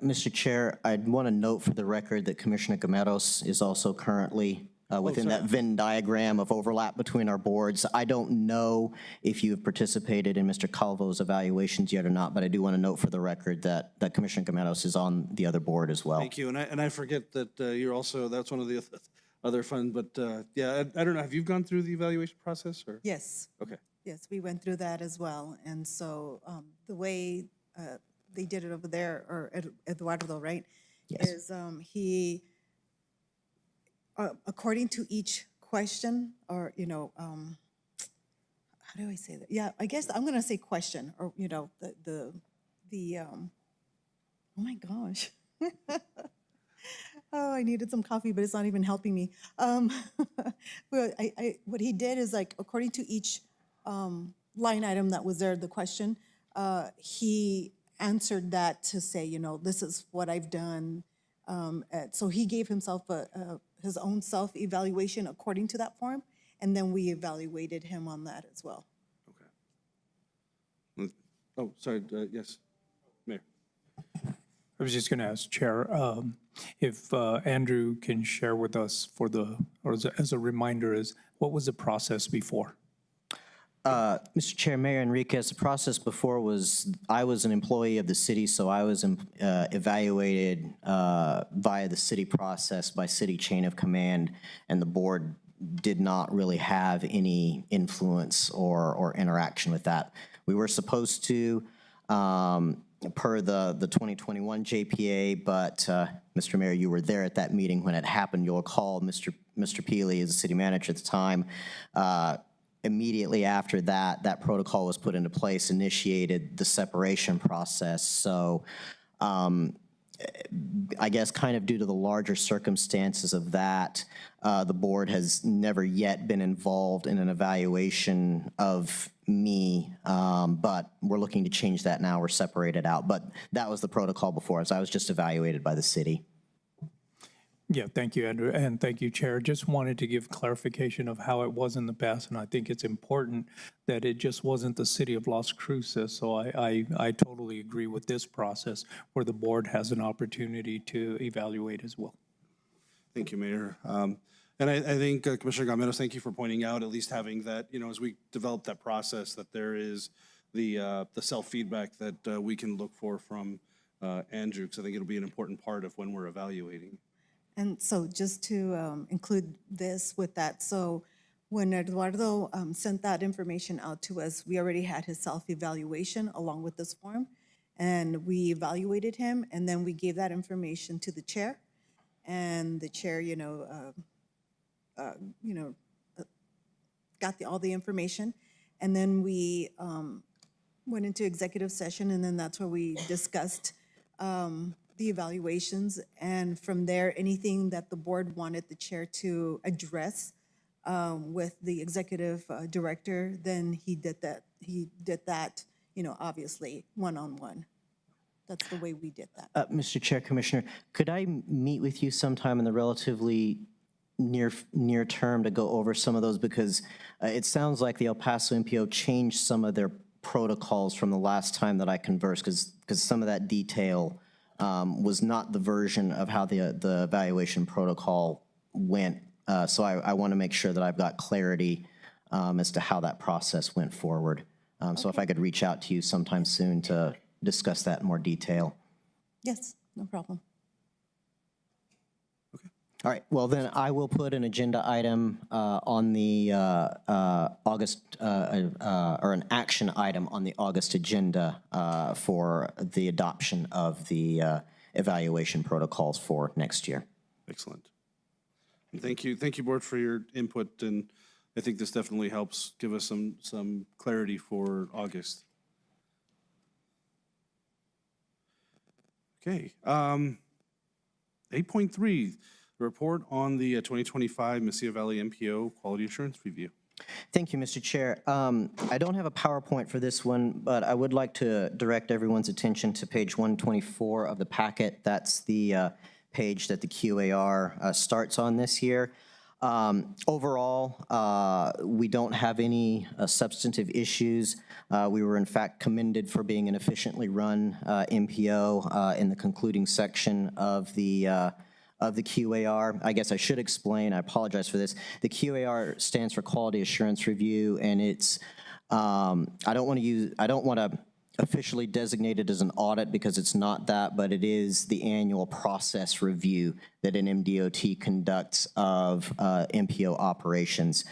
Mr. Chair, I'd want to note for the record that Commissioner Gameros is also currently within that Venn diagram of overlap between our boards. I don't know if you've participated in Mr. Calvo's evaluations yet or not, but I do want to note for the record that Commissioner Gameros is on the other board as well. Thank you, and I forget that you're also, that's one of the other fun, but yeah, I don't know, have you gone through the evaluation process, or? Yes. Okay. Yes, we went through that as well. And so the way they did it over there, or Eduardo, right? Yes. Is he, according to each question, or, you know, how do I say that? Yeah, I guess I'm going to say question, or, you know, the oh my gosh. Oh, I needed some coffee, but it's not even helping me. Well, what he did is, like, according to each line item that was there, the question, he answered that to say, you know, this is what I've done. So he gave himself his own self-evaluation according to that form, and then we evaluated him on that as well. Okay. Oh, sorry, yes, Mayor. I was just going to ask Chair if Andrew can share with us as a reminder, is what was the process before? Mr. Chair, Mayor Enriquez, the process before was, I was an employee of the city, so I was evaluated via the city process by city chain of command, and the board did not really have any influence or interaction with that. We were supposed to, per the 2021 JPA, but Mr. Mayor, you were there at that meeting when it happened. You'll recall Mr. Peely, as the city manager at the time, immediately after that, that protocol was put into place, initiated the separation process. So I guess kind of due to the larger circumstances of that, the board has never yet been involved in an evaluation of me, but we're looking to change that now. We're separated out. But that was the protocol before us. I was just evaluated by the city. Yeah, thank you, Andrew, and thank you, Chair. Just wanted to give clarification of how it was in the past, and I think it's important that it just wasn't the city of Las Cruces. So I totally agree with this process where the board has an opportunity to evaluate as well. Thank you, Mayor. And I think Commissioner Gomez, thank you for pointing out, at least having that, you know, as we develop that process, that there is the self-feedback that we can look for from Andrew, because I think it'll be an important part of when we're evaluating. And so just to include this with that, so when Eduardo sent that information out to us, we already had his self-evaluation along with this form, and we evaluated him, and then we gave that information to the chair, and the chair, got all the information, and then we went into executive session, and then that's where we discussed the evaluations, and from there, anything that the board wanted the chair to address with the executive director, then he did that. He did that, obviously, one-on-one. That's the way we did that. Mr. Chair, Commissioner, could I meet with you sometime in the relatively near term to go over some of those? Because it sounds like the El Paso MPO changed some of their protocols from the last time that I conversed, because some of that detail was not the version of how the evaluation protocol went. So I want to make sure that I've got clarity as to how that process went forward. So if I could reach out to you sometime soon to discuss that in more detail. Yes, no problem. All right, well then I will put an agenda item on the August, or an action item on the August agenda for the adoption of the evaluation protocols for next year. Excellent. And thank you, board, for your input, and I think this definitely helps give us some clarity for August. Okay, 8.3. Report on the 2025 Mesilla Valley MPO Quality Assurance Review. Thank you, Mr. Chair. I don't have a PowerPoint for this one, but I would like to direct everyone's attention to page 124 of the packet. That's the page that the QAR starts on this year. Overall, we don't have any substantive issues. We were in fact commended for being an efficiently run MPO in the concluding section of the QAR. I guess I should explain, I apologize for this. The QAR stands for Quality Assurance Review, and it's, I don't want to officially designate it as an audit because it's not that, but it is the annual process review that an MDOT conducts of MPO operations.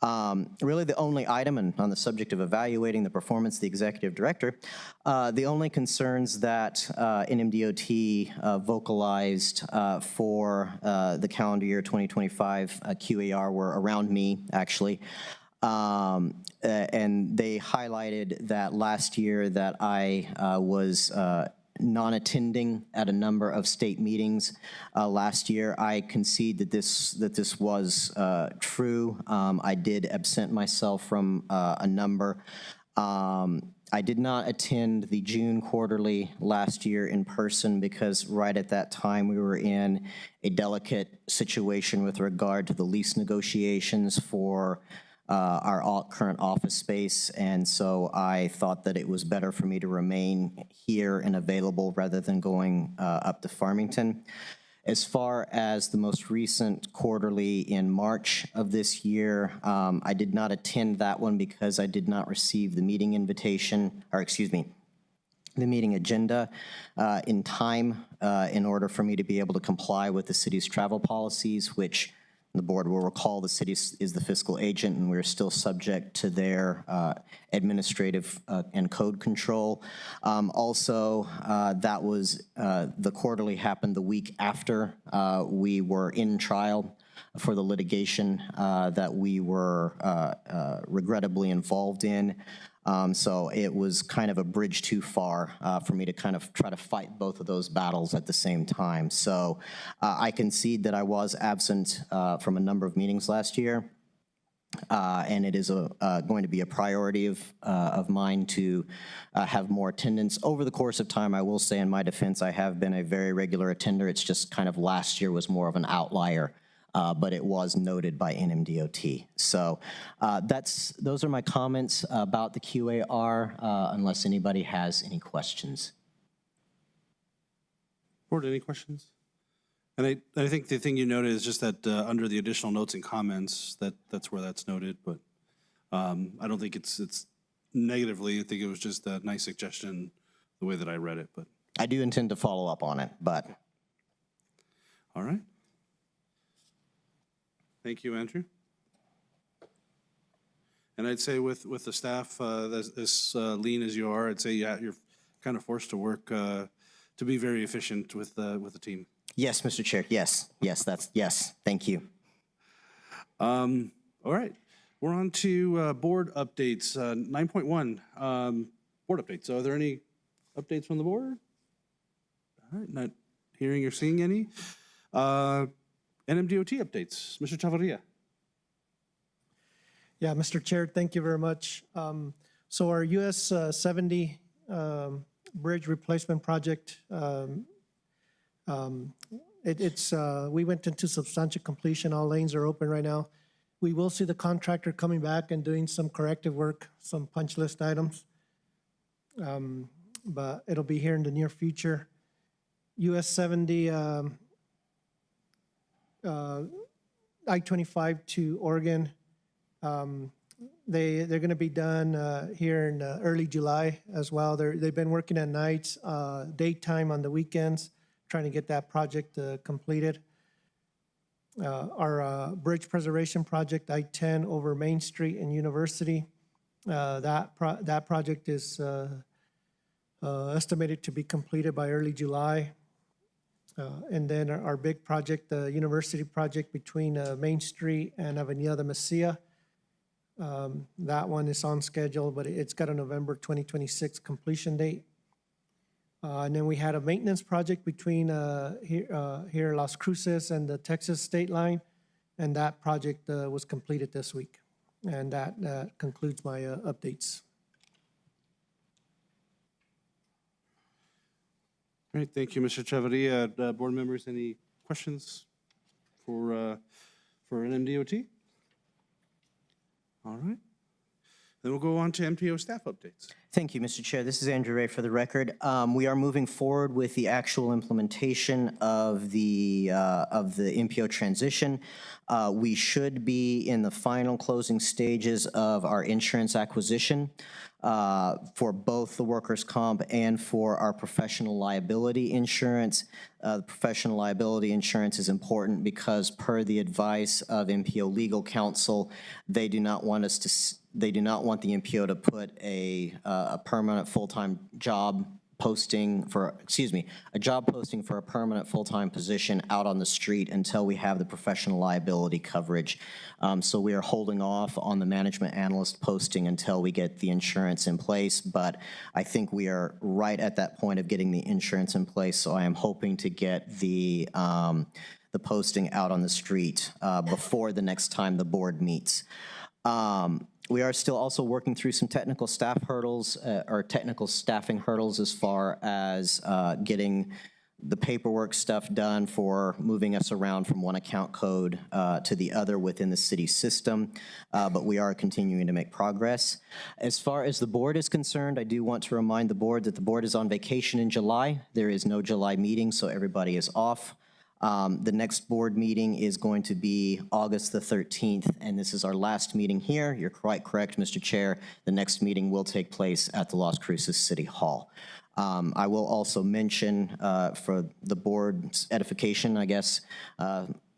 Really the only item, and on the subject of evaluating the performance of the executive director, the only concerns that NMDOT vocalized for the calendar year 2025 QAR were around me, actually. And they highlighted that last year that I was non-attending at a number of state meetings last year. I concede that this was true. I did absent myself from a number. I did not attend the June quarterly last year in person because right at that time we were in a delicate situation with regard to the lease negotiations for our current office space, and so I thought that it was better for me to remain here and available rather than going up to Farmington. As far as the most recent quarterly in March of this year, I did not attend that one because I did not receive the meeting invitation, or excuse me, the meeting agenda in time in order for me to be able to comply with the city's travel policies, which the board will recall the city is the fiscal agent and we're still subject to their administrative and code control. Also, that was, the quarterly happened the week after we were in trial for the litigation that we were regrettably involved in. So it was kind of a bridge too far for me to kind of try to fight both of those battles at the same time. So I concede that I was absent from a number of meetings last year. And it is going to be a priority of mine to have more attendance. Over the course of time, I will say in my defense, I have been a very regular attender. It's just kind of last year was more of an outlier. But it was noted by NMDOT. So those are my comments about the QAR, unless anybody has any questions. Board, any questions? And I think the thing you noted is just that under the additional notes and comments, that's where that's noted. But I don't think it's negatively. I think it was just a nice suggestion the way that I read it. But I do intend to follow up on it, but. All right. Thank you, Andrew. And I'd say with the staff, as lean as you are, I'd say you're kind of forced to work to be very efficient with the team. Yes, Mr. Chair. Yes. Yes. Thank you. All right. We're on to board updates. 9.1, board updates. So are there any updates from the board? All right. Not hearing or seeing any. NMDOT updates. Mr. Chavarria. Yeah, Mr. Chair, thank you very much. So our US 70 bridge replacement project, we went into substantial completion. All lanes are open right now. We will see the contractor coming back and doing some corrective work, some punch list items. But it'll be here in the near future. US 70 I-25 to Oregon. They're going to be done here in early July as well. They've been working at nights, daytime on the weekends, trying to get that project completed. Our bridge preservation project, I-10 over Main Street and University, that project is estimated to be completed by early July. And then our big project, the university project between Main Street and Avenida de Mesilla, that one is on schedule, but it's got a November 2026 completion date. And then we had a maintenance project between here Las Cruces and the Texas state line, and that project was completed this week. And that concludes my updates. Great, thank you, Mr. Chavarria. Board members, any questions for NMDOT? All right. Then we'll go on to MPO staff updates. Thank you, Mr. Chair. This is Andrew Ray for the record. We are moving forward with the actual implementation of the MPO transition. We should be in the final closing stages of our insurance acquisition for both the workers' comp and for our professional liability insurance. Professional liability insurance is important because per the advice of MPO legal counsel, they do not want the MPO to put a permanent full-time job posting for, a job posting for a permanent full-time position out on the street until we have the professional liability coverage. So we are holding off on the management analyst posting until we get the insurance in place, but I think we are right at that point of getting the insurance in place, so I am hoping to get the posting out on the street before the next time the board meets. We are still also working through some technical staff hurdles or technical staffing hurdles as far as getting the paperwork stuff done for moving us around from one account code to the other within the city system, but we are continuing to make progress. As far as the board is concerned, I do want to remind the board that the board is on vacation in July. There is no July meeting, so everybody is off. The next board meeting is going to be August the 13th, and this is our last meeting here. You're quite correct, Mr. Chair. The next meeting will take place at the Las Cruces City Hall. I will also mention, for the board's edification, I guess,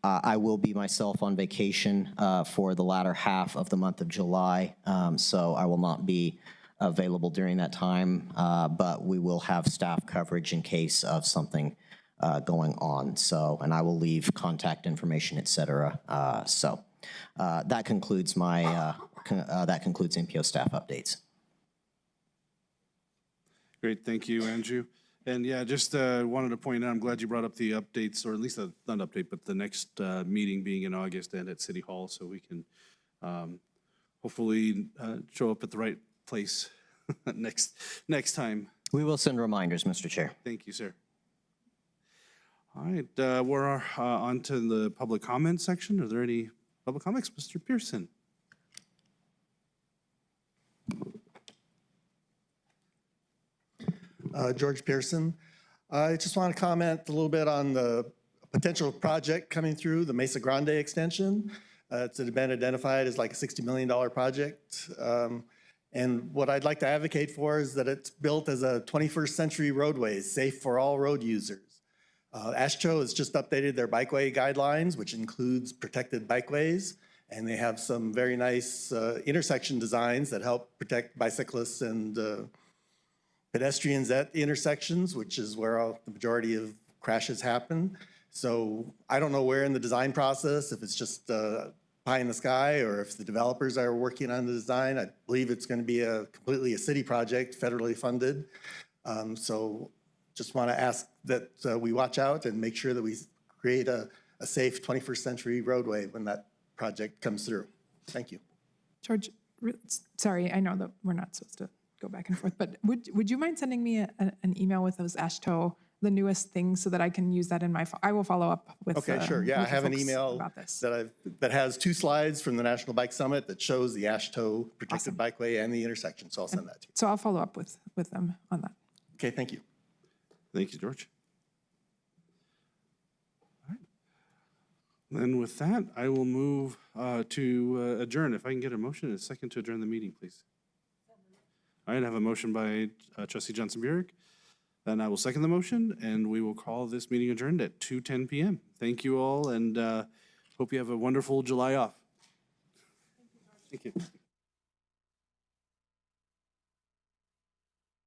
I will be myself on vacation for the latter half of the month of July, so I will not be available during that time, but we will have staff coverage in case of something going on. So, and I will leave contact information, et cetera. That concludes my, that concludes MPO staff updates. Great, thank you, Andrew. And yeah, just wanted to point out, I'm glad you brought up the updates, or at least not update, but the next meeting being in August and at City Hall, so we can hopefully show up at the right place next time. We will send reminders, Mr. Chair. Thank you, sir. All right, we're on to the public comment section. Are there any public comments? Mr. Pearson. George Pearson. I just want to comment a little bit on the potential project coming through, the Mesa Grande extension. It's been identified as like a $60 million project. And what I'd like to advocate for is that it's built as a 21st century roadway, safe for all road users. AASHTO has just updated their bikeway guidelines, which includes protected bikeways. And they have some very nice intersection designs that help protect bicyclists and pedestrians at the intersections, which is where the majority of crashes happen. So I don't know where in the design process, if it's just pie in the sky or if the developers are working on the design. I believe it's going to be completely a city project, federally funded. So just want to ask that we watch out and make sure that we create a safe 21st century roadway when that project comes through. Thank you. George, sorry, I know that we're not supposed to go back and forth, but would you mind sending me an email with those AASHTO, the newest things, so that I can use that in my, I will follow up with. Okay, sure. Yeah, I have an email that has 2 slides from the National Bike Summit that shows the AASHTO protected bikeway and the intersection. So I'll send that to you. So I'll follow up with them on that. Okay, thank you. Thank you, George. All right. Then with that, I will move to adjourn. If I can get a motion and a second to adjourn the meeting, please. All right, I have a motion by Trustee Johnson-Burek, and I will second the motion, and we will call this meeting adjourned at 2:10 p.m. Thank you all, and hope you have a wonderful July off. Thank you.